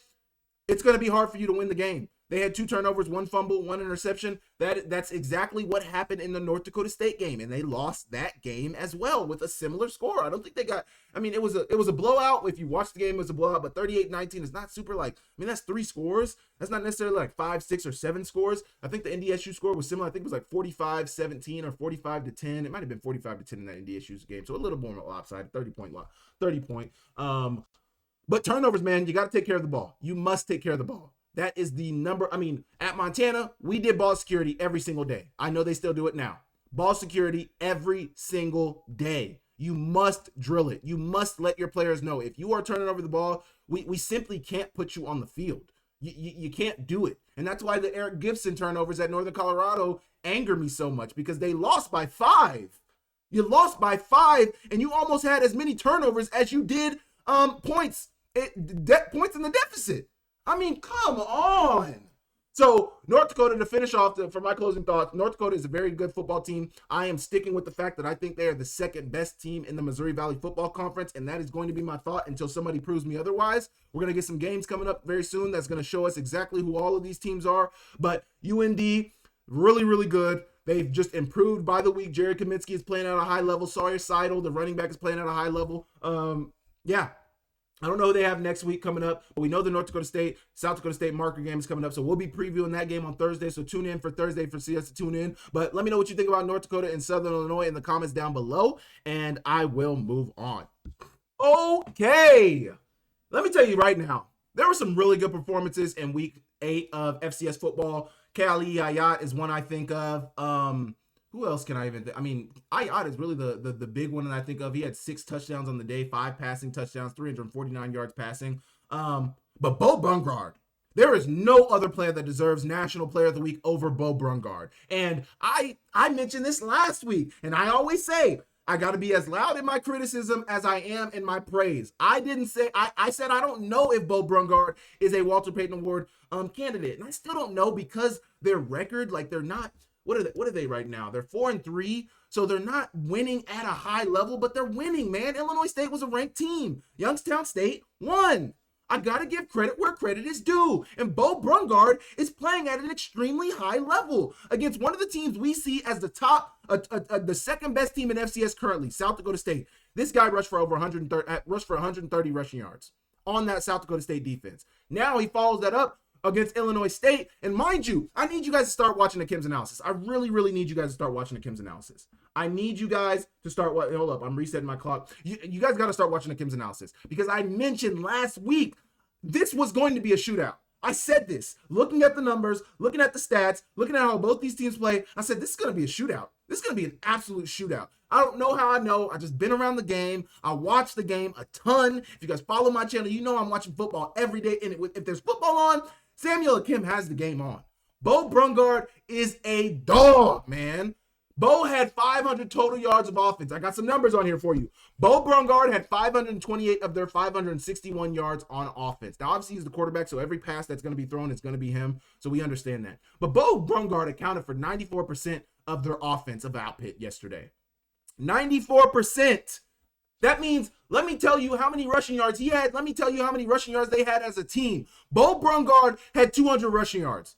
It's going to be hard for you to win the game. They had 2 turnovers, 1 fumble, 1 interception. That's exactly what happened in the North Dakota State game, and they lost that game as well with a similar score. I don't think they got. I mean, it was a blowout. If you watch the game, it was a blowout, but 38-19 is not super that's 3 scores. That's not necessarily like 5, 6, or 7 scores. I think the NDSU score was similar. I think it was like 45-17 or 45-10. It might have been 45-10 in that NDSU game, so a little more lopsided, 30 point. But turnovers, man, you got to take care of the ball. You must take care of the ball. That is the number. I mean, at Montana, we did ball security every single day. I know they still do it now. Ball security every single day. You must drill it. You must let your players know. If you are turning over the ball, we simply can't put you on the field. You can't do it. And that's why the Eric Gibson turnovers at Northern Colorado anger me so much, because they lost by 5. You lost by 5, and you almost had as many turnovers as you did points in the deficit. I mean, come on. So North Dakota, to finish off, for my closing thoughts, North Dakota is a very good football team. I am sticking with the fact that I think they are the second best team in the Missouri Valley Football Conference, and that is going to be my thought until somebody proves me otherwise. We're going to get some games coming up very soon that's going to show us exactly who all of these teams are. But UND, really, really good. They've just improved by the week. Jared Kaminsky is playing at a high level. Sawyer Seidel, the running back, is playing at a high level. Yeah. I don't know who they have next week coming up, but we know the North Dakota State, South Dakota State marker game is coming up, so we'll be previewing that game on Thursday, so tune in for Thursday for CS to tune in. But let me know what you think about North Dakota and Southern Illinois in the comments down below, and I will move on. Okay, let me tell you right now, there were some really good performances in week 8 of FCS football. Kali Ayat is one I think of. Who else can I even think? I mean, Ayat is really the big one that I think of. He had 6 touchdowns on the day, 5 passing touchdowns, 349 yards passing. But Bo Brungard, there is no other player that deserves National Player of the Week over Bo Brungard. And I mentioned this last week, and I always say, I got to be as loud in my criticism as I am in my praise. I said I don't know if Bo Brungard is a Walter Payton Award candidate. And I still don't know, because their record, they're not. What are they right now? They're 4-3, so they're not winning at a high level, but they're winning, man. Illinois State was a ranked team. Youngstown State won. I got to give credit where credit is due. And Bo Brungard is playing at an extremely high level against one of the teams we see as the top, the second best team in FCS currently, South Dakota State. This guy rushed for 130 rushing yards on that South Dakota State defense. Now he follows that up against Illinois State. And mind you, I need you guys to start watching Akem'S analysis. I really, really need you guys to start watching Akem'S analysis. I need you guys to start hold up, I'm resetting my clock. You guys got to start watching Akem'S analysis, because I mentioned last week this was going to be a shootout. I said this, looking at the numbers, looking at the stats, looking at how both these teams play. I said, this is going to be a shootout. This is going to be an absolute shootout. I don't know how I know. I just been around the game. I watch the game a ton. If you guys follow my channel, you know I'm watching football every day. And if there's football on, Samuel Akem has the game on. Bo Brungard is a dog, man. Bo had 500 total yards of offense. I got some numbers on here for you. Bo Brungard had 528 of their 561 yards on offense. Now, obviously, he's the quarterback, so every pass that's going to be thrown is going to be him, so we understand that. But Bo Brungard accounted for 94% of their offensive output yesterday. 94%. That means, let me tell you how many rushing yards he had. Let me tell you how many rushing yards they had as a team. Bo Brungard had 200 rushing yards.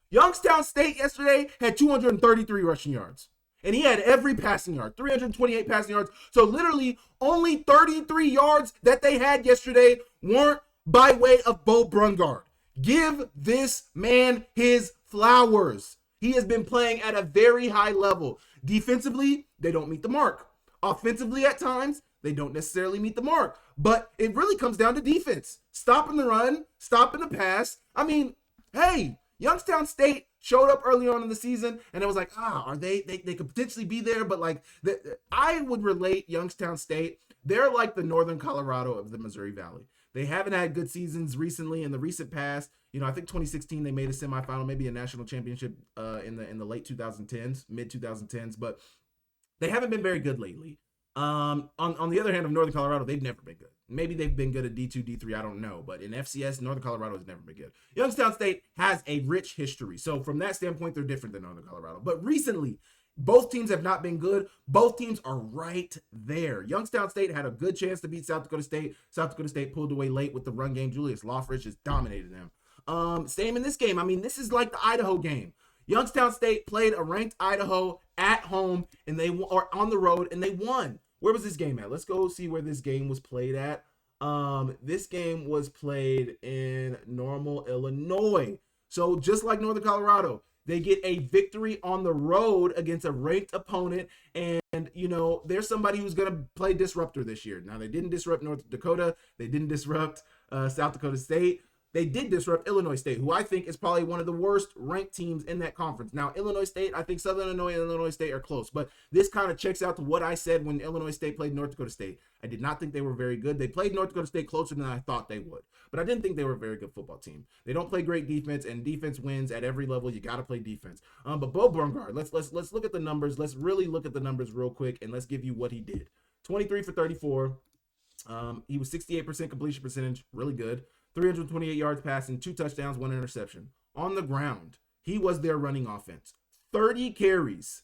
Youngstown State yesterday had 233 rushing yards. And he had every passing yard, 328 passing yards. So literally only 33 yards that they had yesterday weren't by way of Bo Brungard. Give this man his flowers. He has been playing at a very high level. Defensively, they don't meet the mark. Offensively, at times, they don't necessarily meet the mark. But it really comes down to defense. Stopping the run, stopping the pass. I mean, hey, Youngstown State showed up early on in the season, and it was like, they could potentially be there, but like, I would relate Youngstown State. They're like the Northern Colorado of the Missouri Valley. They haven't had good seasons recently in the recent past. You know, I think 2016 they made a semifinal, maybe a national championship in the late 2010s, mid 2010s, but they haven't been very good lately. On the other hand of Northern Colorado, they've never been good. Maybe they've been good at D2, D3, I don't know. But in FCS, Northern Colorado has never been good. Youngstown State has a rich history. So from that standpoint, they're different than Northern Colorado. But recently, both teams have not been good. Both teams are right there. Youngstown State had a good chance to beat South Dakota State. South Dakota State pulled away late with the run game. Julius Lofrich just dominated them. Same in this game. I mean, this is like the Idaho game. Youngstown State played a ranked Idaho at home, and they are on the road, and they won. Where was this game at? Let's go see where this game was played at. This game was played in Normal, Illinois. So just like Northern Colorado, they get a victory on the road against a ranked opponent. And, you know, there's somebody who's going to play disruptor this year. Now, they didn't disrupt North Dakota. They didn't disrupt South Dakota State. They did disrupt Illinois State, who I think is probably one of the worst ranked teams in that conference. Now, Illinois State, I think Southern Illinois and Illinois State are close, but this kind of checks out to what I said when Illinois State played North Dakota State. I did not think they were very good. They played North Dakota State closer than I thought they would, but I didn't think they were a very good football team. They don't play great defense, and defense wins at every level. You got to play defense. But Bo Brungard, let's look at the numbers. Let's really look at the numbers real quick, and let's give you what he did. 23 for 34. He was 68% completion percentage, really good. 328 yards passing, 2 touchdowns, 1 interception. On the ground, he was their running offense. 30 carries.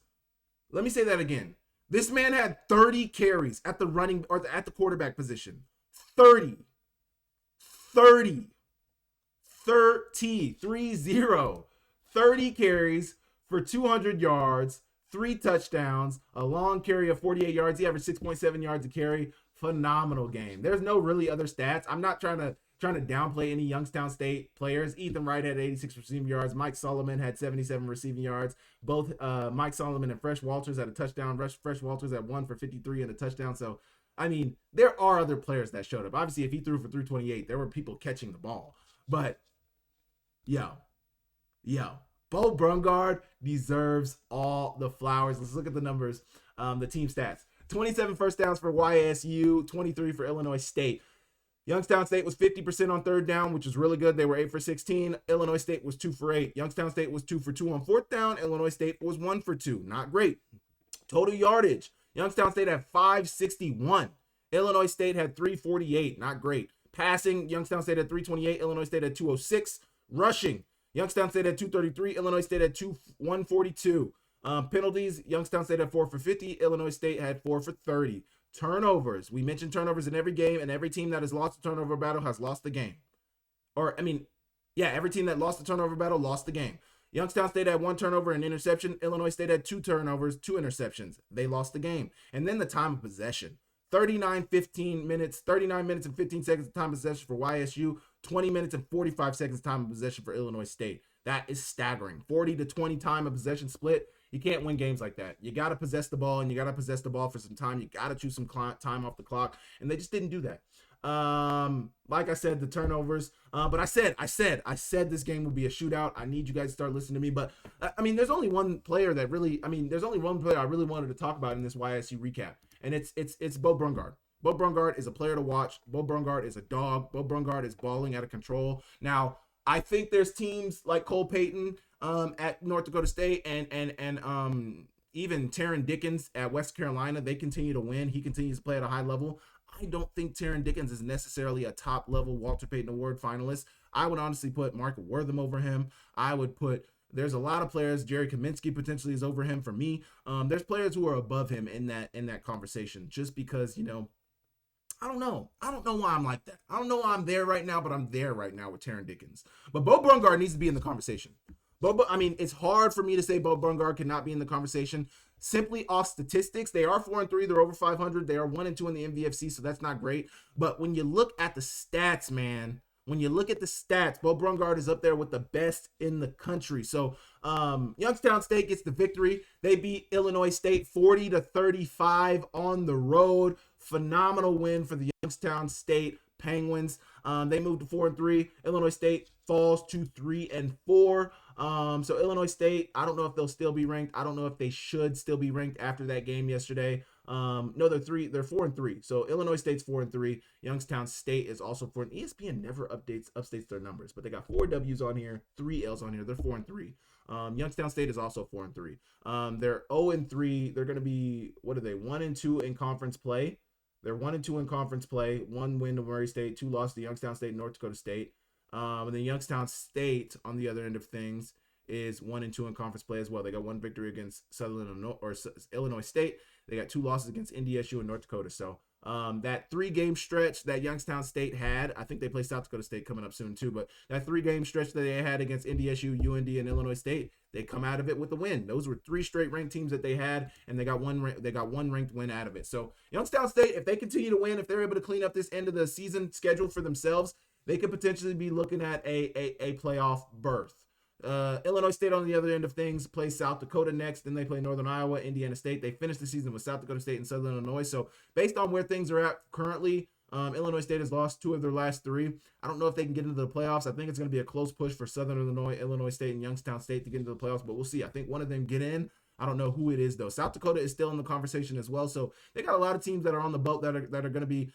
Let me say that again. This man had 30 carries at the running or at the quarterback position. 30 carries for 200 yards, 3 touchdowns, a long carry of 48 yards. He averaged 6.7 yards a carry. Phenomenal game. There's no really other stats. I'm not trying to downplay any Youngstown State players. Ethan Wright had 86 receiving yards. Mike Solomon had 77 receiving yards. Both Mike Solomon and Fresh Walters had a touchdown. Fresh Walters had 1 for 53 and a touchdown. So, I mean, there are other players that showed up. Obviously, if he threw for 328, there were people catching the ball. But, yo, Bo Brungard deserves all the flowers. Let's look at the numbers, the team stats. 27 first downs for YSU, 23 for Illinois State. Youngstown State was 50% on third down, which is really good. They were 8 for 16. Illinois State was 2 for 8. Youngstown State was 2 for 2 on fourth down. Illinois State was 1 for 2. Not great. Total yardage. Youngstown State had 561. Illinois State had 348. Not great. Passing, Youngstown State had 328. Illinois State had 206. Rushing, Youngstown State had 233. Illinois State had 142. Penalties, Youngstown State had 4 for 50. Illinois State had 4 for 30. Turnovers. We mentioned turnovers in every game, and every team that has lost a turnover battle has lost the game. Every team that lost the turnover battle lost the game. Youngstown State had 1 turnover and interception. Illinois State had 2 turnovers, 2 interceptions. They lost the game. And then the time of possession. 39 minutes and 15 seconds of time of possession for YSU. 20 minutes and 45 seconds time of possession for Illinois State. That is staggering. 40 to 20 time of possession split. You can't win games like that. You got to possess the ball, and you got to possess the ball for some time. You got to choose some time off the clock, and they just didn't do that. Like I said, the turnovers. But I said this game would be a shootout. I need you guys to start listening to me. But there's only one player I really wanted to talk about in this YSU recap, and it's Bo Brungard. Bo Brungard is a player to watch. Bo Brungard is a dog. Bo Brungard is balling out of control. Now, I think there's teams like Cole Payton at North Dakota State and even Taron Dickens at West Carolina, they continue to win. He continues to play at a high level. I don't think Taron Dickens is necessarily a top-level Walter Payton Award finalist. I would honestly put Mark Wortham over him. I would put, there's a lot of players. Jerry Kaminsky potentially is over him for me. There's players who are above him in that conversation, just because, I don't know. I don't know why I'm like that. I don't know why I'm there right now, but I'm there right now with Taron Dickens. But Bo Brungard needs to be in the conversation. It's hard for me to say Bo Brungard cannot be in the conversation simply off statistics. They are 4-3. They're over 500. They are 1-2 in the MVFC, so that's not great. But when you look at the stats, man, Bo Brungard is up there with the best in the country. So Youngstown State gets the victory. They beat Illinois State 40-35 on the road. Phenomenal win for the Youngstown State Penguins. They moved to 4-3. Illinois State falls to 3-4. So Illinois State, I don't know if they'll still be ranked. I don't know if they should still be ranked after that game yesterday. No, they're 4-3. So Illinois State's 4-3. Youngstown State is also 4. ESPN never updates their numbers, but they got 4 W's on here, 3 L's on here. They're 4-3. Youngstown State is also 4-3. They're 0-3. They're going to be, 1-2 in conference play. They're 1-2 in conference play. 1 win to Murray State, 2 losses to Youngstown State and North Dakota State. And then Youngstown State, on the other end of things, is 1-2 in conference play as well. They got 1 victory against Illinois State. They got 2 losses against NDSU and North Dakota. So that 3-game stretch that Youngstown State had, I think they play South Dakota State coming up soon too, but that 3-game stretch that they had against NDSU, UND, and Illinois State, they come out of it with a win. Those were 3 straight ranked teams that they had, and they got one ranked win out of it. So Youngstown State, if they continue to win, if they're able to clean up this end of the season schedule for themselves, they could potentially be looking at a playoff berth. Illinois State on the other end of things plays South Dakota next, then they play Northern Iowa, Indiana State. They finished the season with South Dakota State and Southern Illinois. So based on where things are at currently, Illinois State has lost 2 of their last 3. I don't know if they can get into the playoffs. I think it's going to be a close push for Southern Illinois State, and Youngstown State to get into the playoffs, but we'll see. I think one of them get in. I don't know who it is, though. South Dakota is still in the conversation as well. So they got a lot of teams that are on the boat that are going to be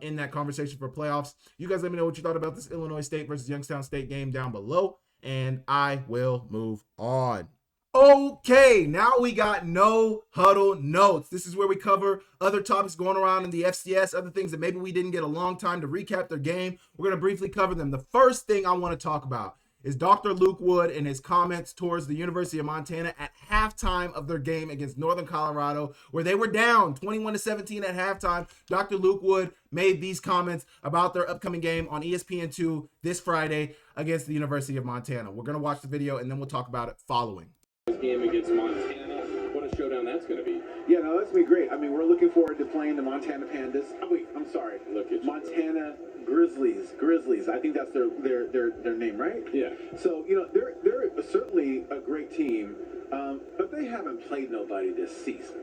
in that conversation for playoffs. You guys let me know what you thought about this Illinois State versus Youngstown State game down below, and I will move on. Okay, now we got no huddle notes. This is where we cover other topics going around in the FCS, other things that maybe we didn't get a long time to recap their game. We're going to briefly cover them. The first thing I want to talk about is Dr. Luke Wood and his comments towards the University of Montana at halftime of their game against Northern Colorado, where they were down 21-17 at halftime. Dr. Luke Wood made these comments about their upcoming game on ESPN2 this Friday against the University of Montana. We're going to watch the video, and then we'll talk about it following.
This game against Montana, what a showdown that's going to be.
Yeah, no, that's going to be great. I mean, we're looking forward to playing the Montana Pandas. Oh, wait, I'm sorry.
Look at
Montana Grizzlies. I think that's their name, right?
Yeah.
So, they're certainly a great team, but they haven't played nobody this season.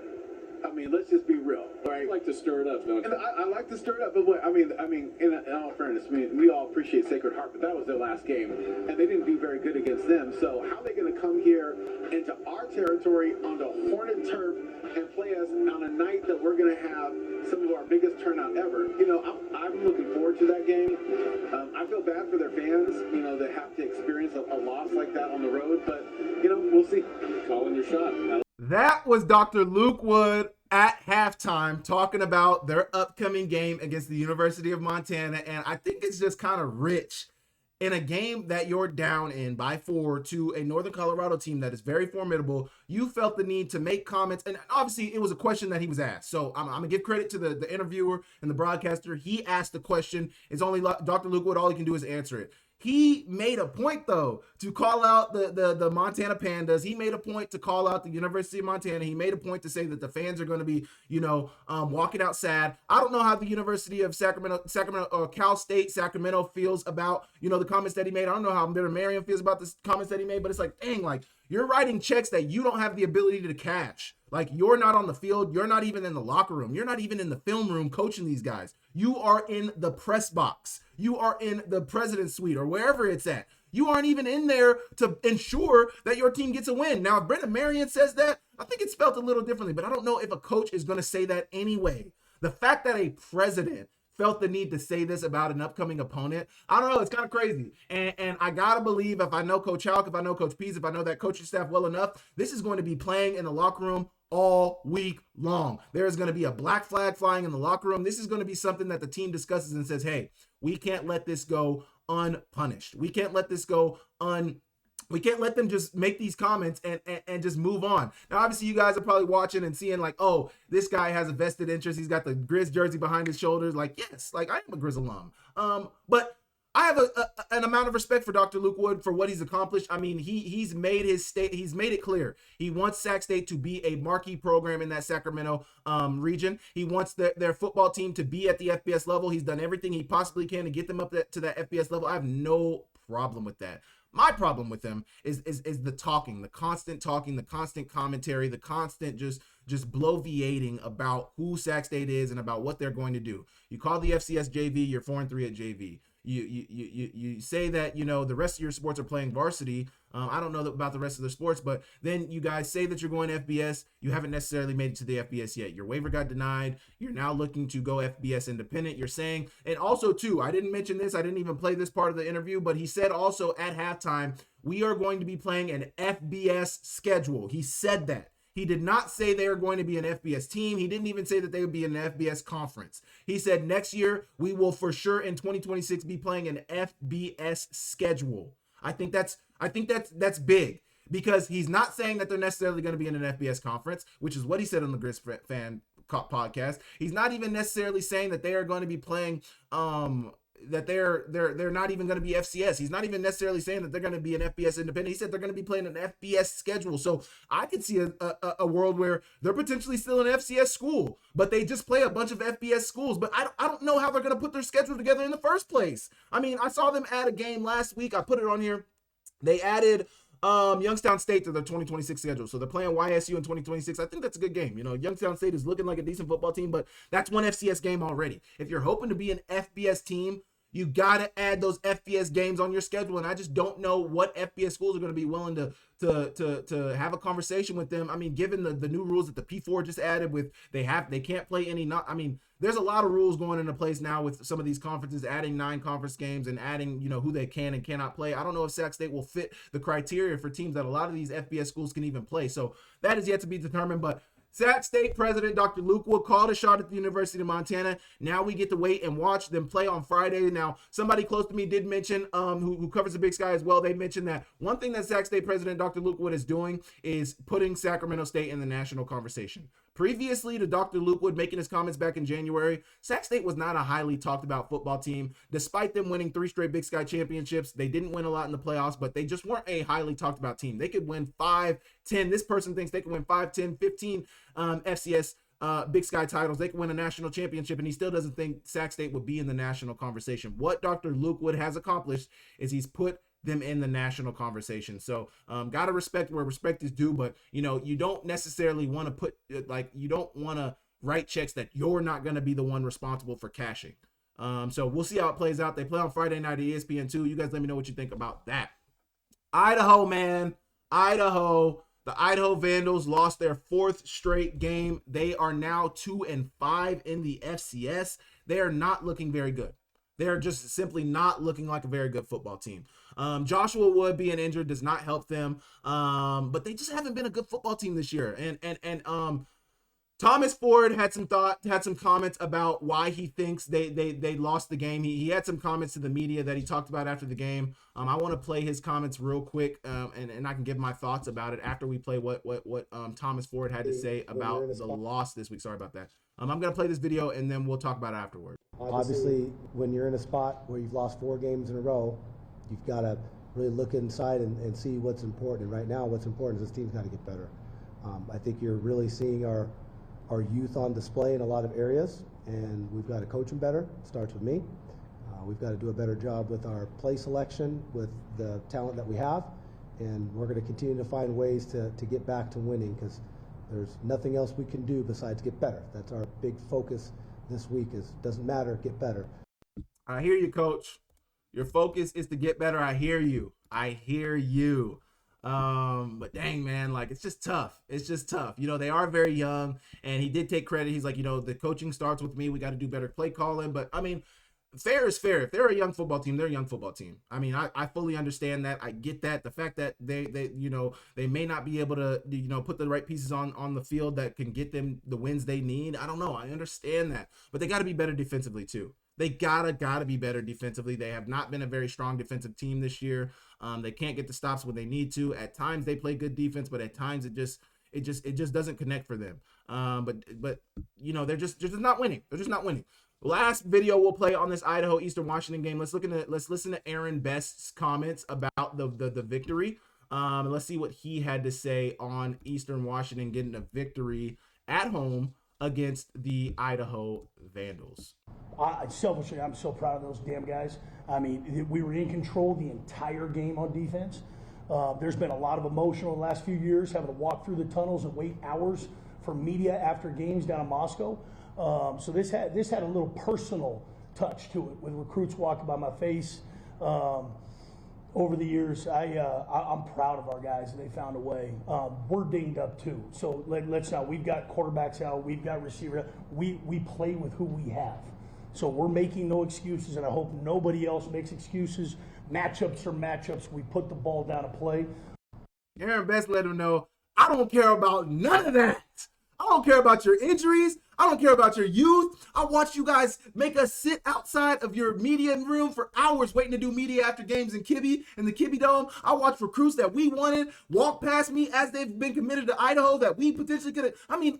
I mean, let's just be real, right?
I like to stir it up, don't you?
And I like to stir it up, but what, I mean, in all fairness, we all appreciate Sacred Heart, but that was their last game, and they didn't do very good against them. So how are they going to come here into our territory on the Hornet turf and play us on a night that we're going to have some of our biggest turnout ever? I'm looking forward to that game. I feel bad for their fans, that have to experience a loss like that on the road, but we'll see.
Calling your shot.
That was Dr. Luke Wood at halftime talking about their upcoming game against the University of Montana. And I think it's just kind of rich in a game that you're down in by 4 to a Northern Colorado team that is very formidable. You felt the need to make comments. And obviously it was a question that he was asked. So I'm going to give credit to the interviewer and the broadcaster. He asked the question. It's only Dr. Luke Wood. All he can do is answer it. He made a point, though, to call out the Montana Pandas. He made a point to call out the University of Montana. He made a point to say that the fans are going to be, walking out sad. I don't know how the University of Sacramento or Cal State Sacramento feels about, the comments that he made. I don't know how Bitter Marion feels about the comments that he made, but it's like, dang, like, you're writing checks that you don't have the ability to cash. Like, you're not on the field. You're not even in the locker room. You're not even in the film room coaching these guys. You are in the press box. You are in the president's suite or wherever it's at. You aren't even in there to ensure that your team gets a win. Now, if Brendan Marion says that, I think it's felt a little differently, but I don't know if a coach is going to say that anyway. The fact that a president felt the need to say this about an upcoming opponent. I don't know. It's kind of crazy. And I got to believe, if I know Coach Houck, if I know Coach Pease, if I know that coaching staff well enough, this is going to be playing in the locker room all week long. There is going to be a black flag flying in the locker room. This is going to be something that the team discusses and says, hey, we can't let this go unpunished. We can't let this go we can't let them just make these comments and just move on. Now, obviously, you guys are probably watching and seeing like, oh, this guy has a vested interest. He's got the Grizz jersey behind his shoulders. Like, yes, like I am a Grizz alum. But I have an amount of respect for Dr. Luke Wood for what he's accomplished. I mean, he's made it clear. He wants Sac State to be a marquee program in that Sacramento region. He wants their football team to be at the FBS level. He's done everything he possibly can to get them up to that FBS level. I have no problem with that. My problem with them is the talking, the constant commentary, the constant just bloviating about who Sac State is and about what they're going to do. You call the FCS JV, you're 4-3 at JV. You say that, you know, the rest of your sports are playing varsity. I don't know about the rest of the sports, but then you guys say that you're going to FBS. You haven't necessarily made it to the FBS yet. Your waiver got denied. You're now looking to go FBS independent. You're saying, and also too, I didn't mention this. I didn't even play this part of the interview, but he said also at halftime, we are going to be playing an FBS schedule. He said that. He did not say they are going to be an FBS team. He didn't even say that they would be an FBS conference. He said next year we will for sure in 2026 be playing an FBS schedule. I think that's big, because he's not saying that they're necessarily going to be in an FBS conference, which is what he said on the Grizz Fan podcast. He's not even necessarily saying that they are going to be playing that they're not even going to be FCS. He's not even necessarily saying that they're going to be an FBS independent. He said they're going to be playing an FBS schedule. So I could see a world where they're potentially still an FCS school, but they just play a bunch of FBS schools. But I don't know how they're going to put their schedule together in the first place. I mean, I saw them add a game last week. I put it on here. They added Youngstown State to their 2026 schedule. So they're playing YSU in 2026. I think that's a good game. You know, Youngstown State is looking like a decent football team, but that's one FCS game already. If you're hoping to be an FBS team, you got to add those FBS games on your schedule. And I just don't know what FBS schools are going to be willing to have a conversation with them. I mean, given the new rules that the P4 just added with they can't play any, there's a lot of rules going into place now with some of these conferences, adding 9 conference games and adding, you know, who they can and cannot play. I don't know if Sac State will fit the criteria for teams that a lot of these FBS schools can even play. So that is yet to be determined, but Sac State President Dr. Luke Wood called a shot at the University of Montana. Now we get to wait and watch them play on Friday. Now, somebody close to me did mention, who covers the Big Sky as well, they mentioned that one thing that Sac State President Dr. Luke Wood is doing is putting Sacramento State in the national conversation. Previously to Dr. Luke Wood making his comments back in January, Sac State was not a highly talked about football team. Despite them winning 3 straight Big Sky championships, they didn't win a lot in the playoffs, but they just weren't a highly talked about team. They could win 5, 10. This person thinks they can win 5, 10, 15 FCS Big Sky titles. They can win a national championship, and he still doesn't think Sac State would be in the national conversation. What Dr. Luke Wood has accomplished is he's put them in the national conversation. So gotta respect where respect is due, but you know, you don't necessarily want to put you don't want to write checks that you're not going to be the one responsible for cashing. So we'll see how it plays out. They play on Friday night at ESPN2. You guys let me know what you think about that. Idaho, man. Idaho. The Idaho Vandals lost their 4th straight game. They are now 2-5 in the FCS. They are not looking very good. They're just simply not looking like a very good football team. Joshua Wood being injured does not help them, but they just haven't been a good football team this year. And Thomas Ford had some comments about why he thinks they lost the game. He had some comments to the media that he talked about after the game. I want to play his comments real quick, and I can give my thoughts about it after we play what Thomas Ford had to say about the loss this week. Sorry about that. I'm going to play this video, and then we'll talk about it afterward.
Obviously, when you're in a spot where you've lost 4 games in a row, you've got to really look inside and see what's important. And right now, what's important is this team's got to get better. I think you're really seeing our youth on display in a lot of areas, and we've got to coach them better. It starts with me. We've got to do a better job with our play selection, with the talent that we have, and we're going to continue to find ways to get back to winning, because there's nothing else we can do besides get better. That's our big focus this week. Doesn't matter, get better.
I hear you, Coach. Your focus is to get better. I hear you. But dang, man, like, it's just tough. It's just tough. You know, they are very young, and he did take credit. He's like, you know, the coaching starts with me. We got to do better play calling. But I mean, fair is fair. If they're a young football team, they're a young football team. I mean, I fully understand that. I get that. The fact that they you know, they may not be able to, you know, put the right pieces on the field that can get them the wins they need. I don't know. I understand that. But they got to be better defensively too. They gotta be better defensively. They have not been a very strong defensive team this year. They can't get the stops when they need to. At times they play good defense, but at times it just doesn't connect for them. But you know, they're just not winning. They're just not winning. Last video we'll play on this Idaho Eastern Washington game. Let's listen to Aaron Best's comments about the victory. Let's see what he had to say on Eastern Washington getting a victory at home against the Idaho Vandals.
Selfishly, I'm so proud of those damn guys. I mean, we were in control the entire game on defense. There's been a lot of emotion over the last few years, having to walk through the tunnels and wait hours for media after games down in Moscow. So this had a little personal touch to it, with recruits walking by my face. Over the years, I'm proud of our guys. They found a way. We're dinged up too. So let's not. We've got quarterbacks out. We've got receiver. We play with who we have. So we're making no excuses, and I hope nobody else makes excuses. Matchups are matchups. We put the ball down and play.
Aaron Best let him know, I don't care about none of that. I don't care about your injuries. I don't care about your youth. I watched you guys make us sit outside of your media room for hours waiting to do media after games in the Kibby Dome. I watched recruits that we wanted walk past me as they've been committed to Idaho that we potentially could have. I mean,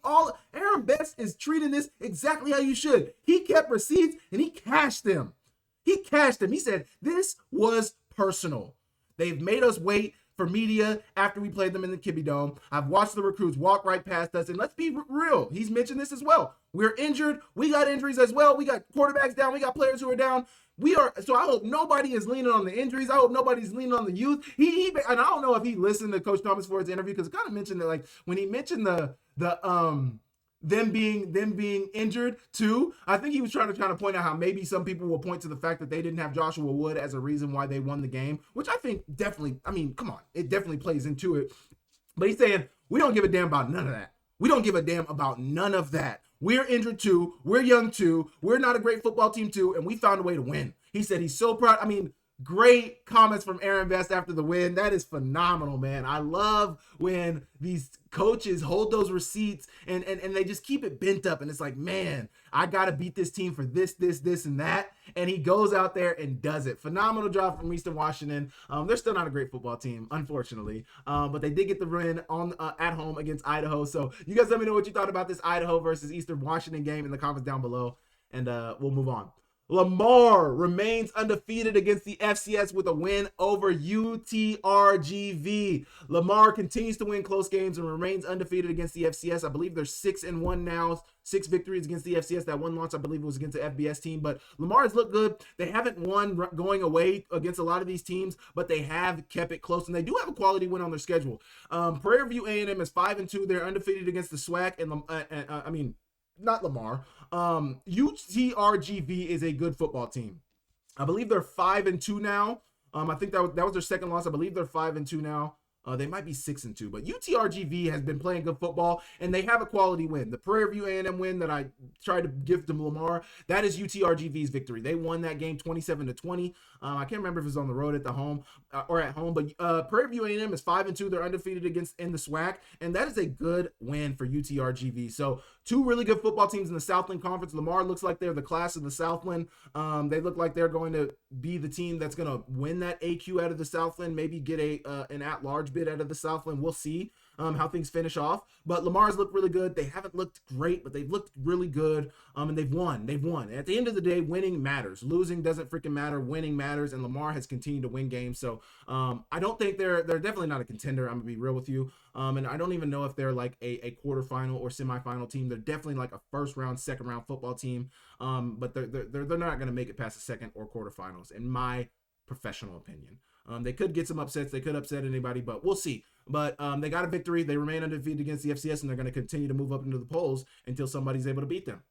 Aaron Best is treating this exactly how you should. He kept receipts and he cashed them. He cashed them. He said, this was personal. They've made us wait for media after we played them in the Kibby Dome. I've watched the recruits walk right past us, and let's be real. He's mentioned this as well. We're injured. We got injuries as well. We got quarterbacks down. We got players who are down. So I hope nobody is leaning on the injuries. I hope nobody's leaning on the youth. And I don't know if he listened to Coach Thomas Ford's interview, because it kind of mentioned that, like, when he mentioned them being injured too, I think he was trying to point out how maybe some people will point to the fact that they didn't have Joshua Wood as a reason why they won the game, which I think definitely, I mean, come on, it definitely plays into it. But he's saying, we don't give a damn about none of that. We don't give a damn about none of that. We're injured too. We're young too. We're not a great football team too. And we found a way to win. He said he's so proud. I mean, great comments from Aaron Best after the win. That is phenomenal, man. I love when these coaches hold those receipts and they just keep it bent up. And it's like, man, I got to beat this team for this, and that. And he goes out there and does it. Phenomenal job from Eastern Washington. They're still not a great football team, unfortunately. But they did get the win on at home against Idaho. So you guys let me know what you thought about this Idaho versus Eastern Washington game in the comments down below. And we'll move on. Lamar remains undefeated against the FCS with a win over UTRGV. Lamar continues to win close games and remains undefeated against the FCS. I believe they're 6-1 now, 6 victories against the FCS. That one loss, I believe, was against the FBS team. But Lamar has looked good. They haven't won going away against a lot of these teams, but they have kept it close, and they do have a quality win on their schedule. Prairie View A&M is 5-2. They're undefeated against the SWAC, and not Lamar. UTRGV is a good football team. I believe they're 5-2 now. I think that was their second loss. I believe they're 5-2 now. They might be 6-2, but UTRGV has been playing good football, and they have a quality win. The Prairie View A&M win that I tried to give to Lamar, that is UTRGV's victory. They won that game 27-20. I can't remember if it was on the road at the home or at home, but Prairie View A&M is 5-2. They're undefeated in the SWAC, and that is a good win for UTRGV. So 2 really good football teams in the Southland Conference. Lamar looks like they're the class of the Southland. They look like they're going to be the team that's going to win that AQ out of the Southland, maybe get an at-large bid out of the Southland. We'll see how things finish off. But Lamar's looked really good. They haven't looked great, but they've looked really good. And they've won. At the end of the day, winning matters. Losing doesn't freaking matter. Winning matters. And Lamar has continued to win games. So I don't think they're definitely not a contender. I'm gonna be real with you. And I don't even know if they're like a quarterfinal or semifinal team. They're definitely like a first round, second round football team. But they're not gonna make it past the second or quarterfinals, in my professional opinion. They could get some upsets. They could upset anybody, but we'll see. But they got a victory. They remain undefeated against the FCS, and they're going to continue to move up into the polls until somebody's able to beat them.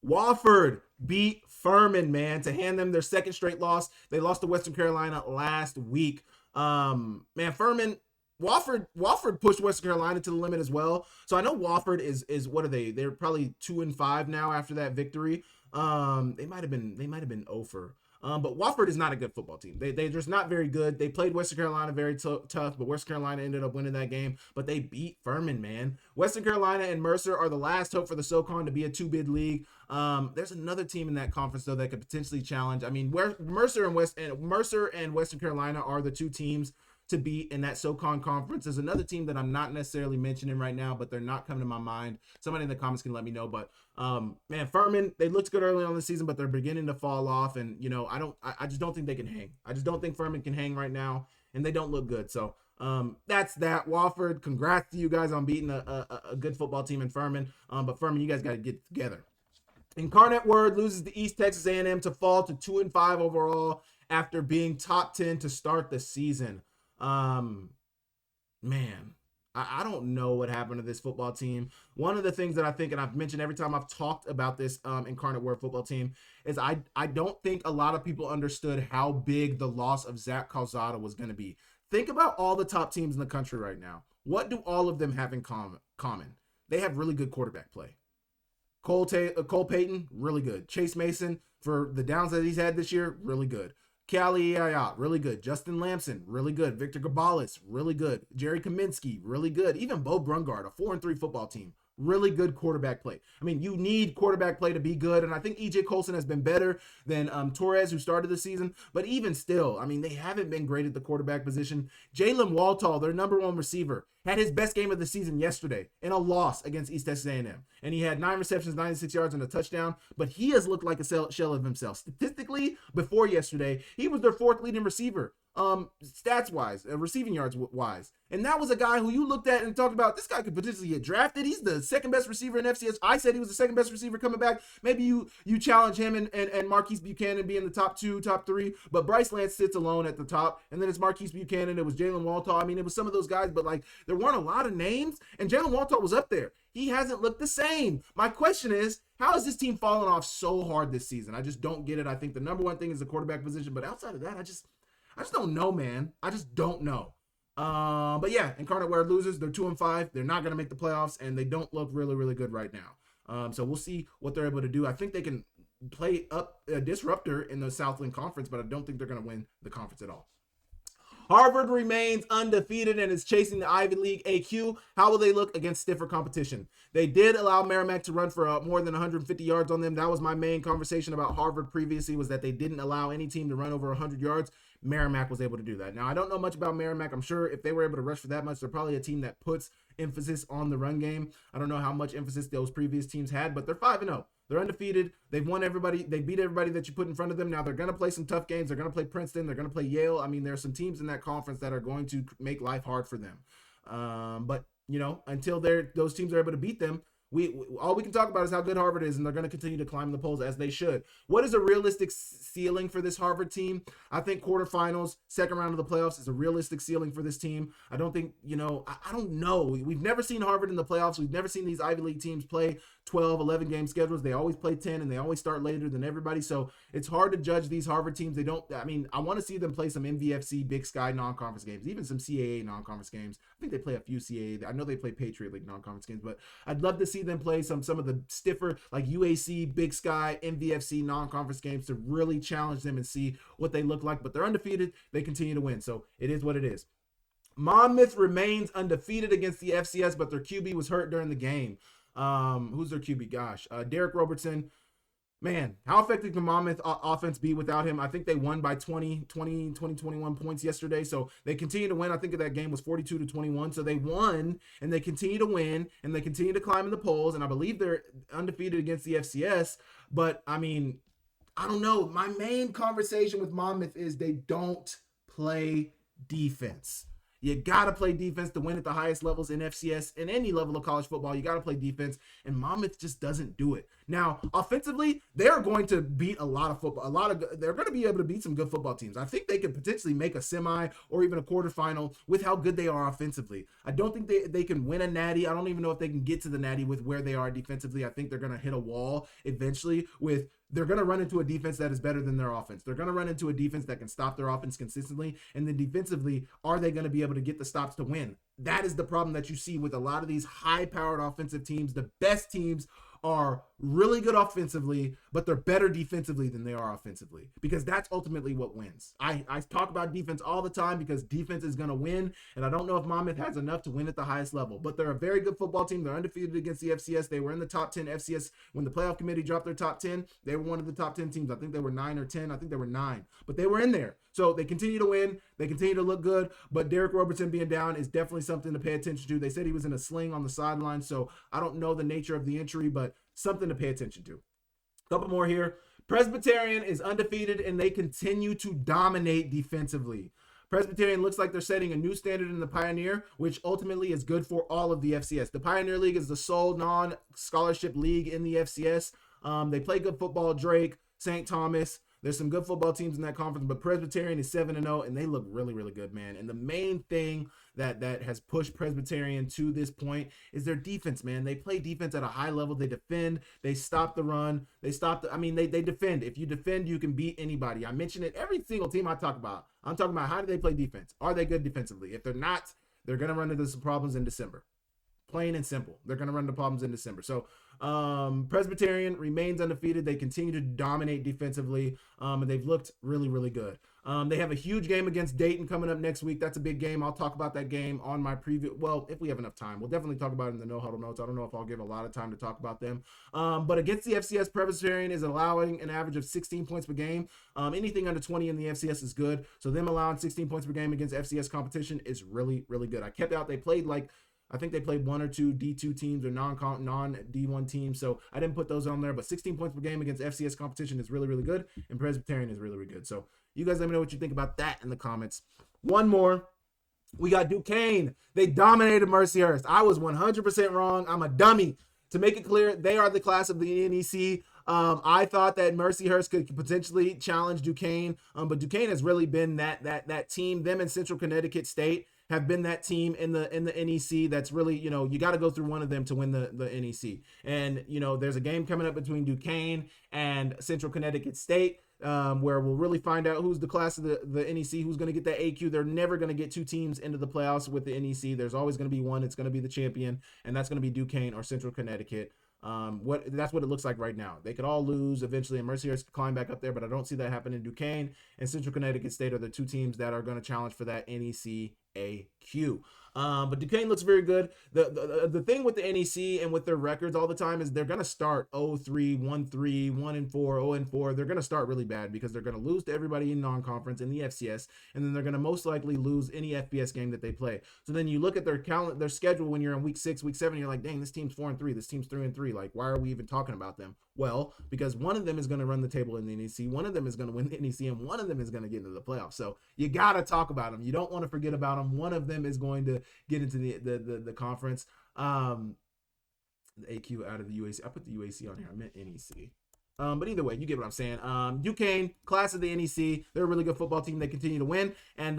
Wofford beat Furman, man, to hand them their second straight loss. They lost to Western Carolina last week. Man, Furman, Wofford pushed Western Carolina to the limit as well. So I know Wofford is what are they? They're probably 2-5 now after that victory. They might have been over. But Wofford is not a good football team. They're just not very good. They played Western Carolina very tough, but Western Carolina ended up winning that game. But they beat Furman, man. Western Carolina and Mercer are the last hope for the SoCon to be a 2-bid league. There's another team in that conference though that could potentially challenge. I mean, where Mercer and Western Carolina are the two teams to beat in that SoCon conference. There's another team that I'm not necessarily mentioning right now, but they're not coming to my mind. Somebody in the comments can let me know. But man, Furman, they looked good early on in the season, but they're beginning to fall off. And I just don't think they can hang. I just don't think Furman can hang right now, and they don't look good. So that's that. Wofford, congrats to you guys on beating a good football team in Furman. But Furman, you guys got to get together. Incarnate Word loses to East Texas A&M to fall to 2-5 overall after being top 10 to start the season. Man, I don't know what happened to this football team. One of the things that I think, and I've mentioned every time I've talked about this Incarnate Word football team, is I don't think a lot of people understood how big the loss of Zach Calzada was going to be. Think about all the top teams in the country right now. What do all of them have in common? They have really good quarterback play. Cole Payton, really good. Chase Mason, for the downs that he's had this year, really good. Callie Ayat, really good. Justin Lamson, really good. Victor Gabales, really good. Jerry Kaminsky, really good. Even Bo Brungard, a 4-3 football team, really good quarterback play. I mean, you need quarterback play to be good, and I think EJ Colson has been better than Torres, who started the season, but even still, I mean, they haven't been great at the quarterback position. Jalen Waltall, their number one receiver, had his best game of the season yesterday in a loss against East Texas A&M, and he had 9 receptions, 96 yards, and a touchdown, but he has looked like a shell of himself. Statistically, before yesterday, he was their 4th leading receiver, stats-wise, receiving yards-wise. And that was a guy who you looked at and talked about, this guy could potentially get drafted. He's the second best receiver in FCS. I said he was the second best receiver coming back. Maybe you challenge him and Marquise Buchanan being the top 2, top 3, but Bryce Lance sits alone at the top, and then it's Marquise Buchanan, it was Jalen Waltall. I mean, it was some of those guys, but like, there weren't a lot of names, and Jalen Waltall was up there. He hasn't looked the same. My question is, how is this team falling off so hard this season? I just don't get it. I think the number one thing is the quarterback position, but outside of that, I just don't know, man. I just don't know. But yeah, Incarnate Word loses. They're 2-5. They're not going to make the playoffs, and they don't look really, really good right now. So we'll see what they're able to do. I think they can play up a disruptor in the Southland Conference, but I don't think they're going to win the conference at all. Harvard remains undefeated and is chasing the Ivy League AQ. How will they look against stiffer competition? They did allow Merrimack to run for more than 150 yards on them. That was my main conversation about Harvard previously, was that they didn't allow any team to run over 100 yards. Merrimack was able to do that. Now, I don't know much about Merrimack. I'm sure if they were able to rush for that much, they're probably a team that puts emphasis on the run game. I don't know how much emphasis those previous teams had, but they're 5-0. They're undefeated. They've won everybody. They beat everybody that you put in front of them. Now they're going to play some tough games. They're going to play Princeton. They're going to play Yale. I mean, there's some teams in that conference that are going to make life hard for them. But, until those teams are able to beat them, all we can talk about is how good Harvard is, and they're going to continue to climb the polls as they should. What is a realistic ceiling for this Harvard team? I think quarterfinals, second round of the playoffs is a realistic ceiling for this team. I don't think, I don't know. We've never seen Harvard in the playoffs. We've never seen these Ivy League teams play 12, 11 game schedules. They always play 10, and they always start later than everybody. So it's hard to judge these Harvard teams. I want to see them play some MVFC, Big Sky non-conference games, even some CAA non-conference games. I think they play a few CAA. I know they play Patriot League non-conference games, but I'd love to see them play some of the stiffer, like UAC, Big Sky, MVFC non-conference games to really challenge them and see what they look like. But they're undefeated. They continue to win. So it is what it is. Monmouth remains undefeated against the FCS, but their QB was hurt during the game. Who's their QB? Gosh, Derek Robertson. Man, how effective can Monmouth offense be without him? I think they won by 21 points yesterday. So they continue to win. I think that game was 42-21. So they won, and they continue to win, and they continue to climb in the polls. And I believe they're undefeated against the FCS. But, I mean, I don't know. My main conversation with Monmouth is they don't play defense. You got to play defense to win at the highest levels in FCS and any level of college football. You got to play defense, and Monmouth just doesn't do it. Now, offensively, they're going to beat a lot of football. They're going to be able to beat some good football teams. I think they could potentially make a semi or even a quarterfinal with how good they are offensively. I don't think they can win a natty. I don't even know if they can get to the natty with where they are defensively. I think they're going to hit a wall eventually with they're going to run into a defense that is better than their offense. They're going to run into a defense that can stop their offense consistently. And then defensively, are they going to be able to get the stops to win? That is the problem that you see with a lot of these high-powered offensive teams. The best teams are really good offensively, but they're better defensively than they are offensively, because that's ultimately what wins. I talk about defense all the time because defense is going to win, and I don't know if Monmouth has enough to win at the highest level, but they're a very good football team. They're undefeated against the FCS. They were in the top 10 FCS when the playoff committee dropped their top 10. They were one of the top 10 teams. I think they were 9 or 10. I think they were 9, but they were in there. So they continue to win. They continue to look good, but Derek Robertson being down is definitely something to pay attention to. They said he was in a sling on the sideline, so I don't know the nature of the injury, but something to pay attention to. A couple more here. Presbyterian is undefeated, and they continue to dominate defensively. Presbyterian looks like they're setting a new standard in the Pioneer, which ultimately is good for all of the FCS. The Pioneer League is the sole non-scholarship league in the FCS. They play good football. Drake, St. Thomas. There's some good football teams in that conference, but Presbyterian is 7-0, and they look really, really good, man. And the main thing that has pushed Presbyterian to this point is their defense, man. They play defense at a high level. They defend. They stop the run. They defend. If you defend, you can beat anybody. I mention it every single team I talk about. I'm talking about, how do they play defense? Are they good defensively? If they're not, they're going to run into some problems in December. Plain and simple. They're going to run into problems in December. So Presbyterian remains undefeated. They continue to dominate defensively, and they've looked really, really good. They have a huge game against Dayton coming up next week. That's a big game. I'll talk about that game on my preview. Well, if we have enough time, we'll definitely talk about it in the No Huddle Notes. I don't know if I'll give a lot of time to talk about them. But against the FCS, Presbyterian is allowing an average of 16 points per game. Anything under 20 in the FCS is good. So them allowing 16 points per game against FCS competition is really, really good. I kept out. I think they played 1 or 2 D2 teams or non-D1 teams, so I didn't put those on there. But 16 points per game against FCS competition is really, really good, and Presbyterian is really, really good. So you guys let me know what you think about that in the comments. One more. We got Duquesne. They dominated Mercyhurst. I was 100% wrong. I'm a dummy. To make it clear, they are the class of the NEC. I thought that Mercyhurst could potentially challenge Duquesne, but Duquesne has really been that team. Them and Central Connecticut State have been that team in the NEC that's really, you got to go through one of them to win the NEC. And, there's a game coming up between Duquesne and Central Connecticut State, where we'll really find out who's the class of the NEC, who's going to get that AQ. They're never going to get 2 teams into the playoffs with the NEC. There's always going to be one. It's going to be the champion, and that's going to be Duquesne or Central Connecticut. That's what it looks like right now. They could all lose eventually, and Mercyhurst could climb back up there, but I don't see that happening. Duquesne and Central Connecticut State are the 2 teams that are going to challenge for that NEC AQ. But Duquesne looks very good. The thing with the NEC and with their records all the time is they're going to start 0-3, 1-3, 1-4, 0-4. They're going to start really bad because they're going to lose to everybody in non-conference in the FCS, and then they're going to most likely lose any FBS game that they play. So then you look at their schedule when you're in week 6, week 7, you're like, dang, this team's 4-3, this team's 3-3. Like, why are we even talking about them? Well, because one of them is going to run the table in the NEC, one of them is going to win the NEC, and one of them is going to get into the playoffs. So you got to talk about them. You don't want to forget about them. One of them is going to get into the conference. The AQ out of the UAC. I put the UAC on here. I meant NEC. But either way, you get what I'm saying. Duquesne, class of the NEC. They're a really good football team. They continue to win. And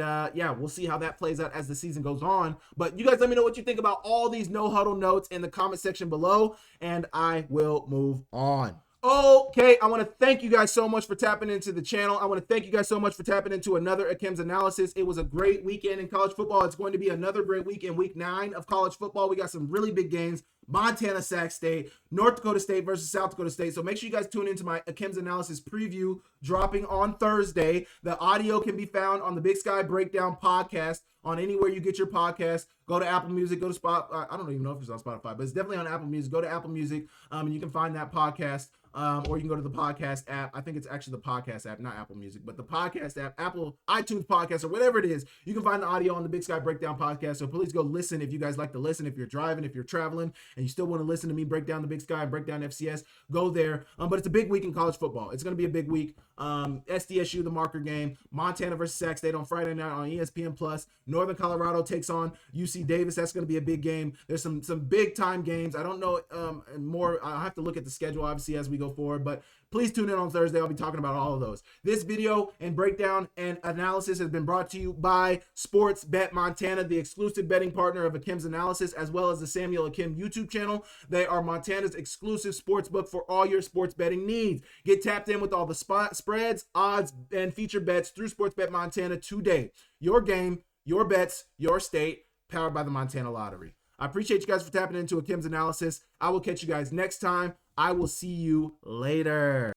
we'll see how that plays out as the season goes on. But you guys let me know what you think about all these No Huddle notes in the comment section below, and I will move on. Okay, I want to thank you guys so much for tapping into the channel. I want to thank you guys so much for tapping into another Akem'S analysis. It was a great weekend in college football. It's going to be another great week in week 9 of college football. We got some really big games. Montana, Sac State, North Dakota State versus South Dakota State. So make sure you guys tune into my Akem'S analysis preview dropping on Thursday. The audio can be found on the Big Sky Breakdown podcast on anywhere you get your podcast. Go to Apple Music, go to Spotify. I don't even know if it's on Spotify, but it's definitely on Apple Music. Go to Apple Music, and you can find that podcast. Or you can go to the podcast app. I think it's actually the podcast app, not Apple Music, but the podcast app, Apple, iTunes podcast, or whatever it is. You can find the audio on the Big Sky Breakdown podcast. So please go listen if you guys like to listen. If you're driving, if you're traveling, and you still want to listen to me break down the Big Sky and break down FCS, go there. But it's a big week in college football. It's going to be a big week. SDSU, the marker game. Montana versus Sac State on Friday night on ESPN+. Northern Colorado takes on UC UC Davis. That's going to be a big game. There's some big time games. I don't know and more. I'll have to look at the schedule obviously as we go forward, but please tune in on Thursday. I'll be talking about all of those. This video and breakdown and analysis has been brought to you by Sports Bet Montana, the exclusive betting partner of Akem'S Analysis, as well as the Samuel Akem YouTube channel. They are Montana's exclusive sports book for all your sports betting needs. Get tapped in with all the spreads, odds, and feature bets through Sports Bet Montana today. Your game, your bets, your state, powered by the Montana Lottery. I appreciate you guys for tapping into Akem'S Analysis. I will catch you guys next time. I will see you later.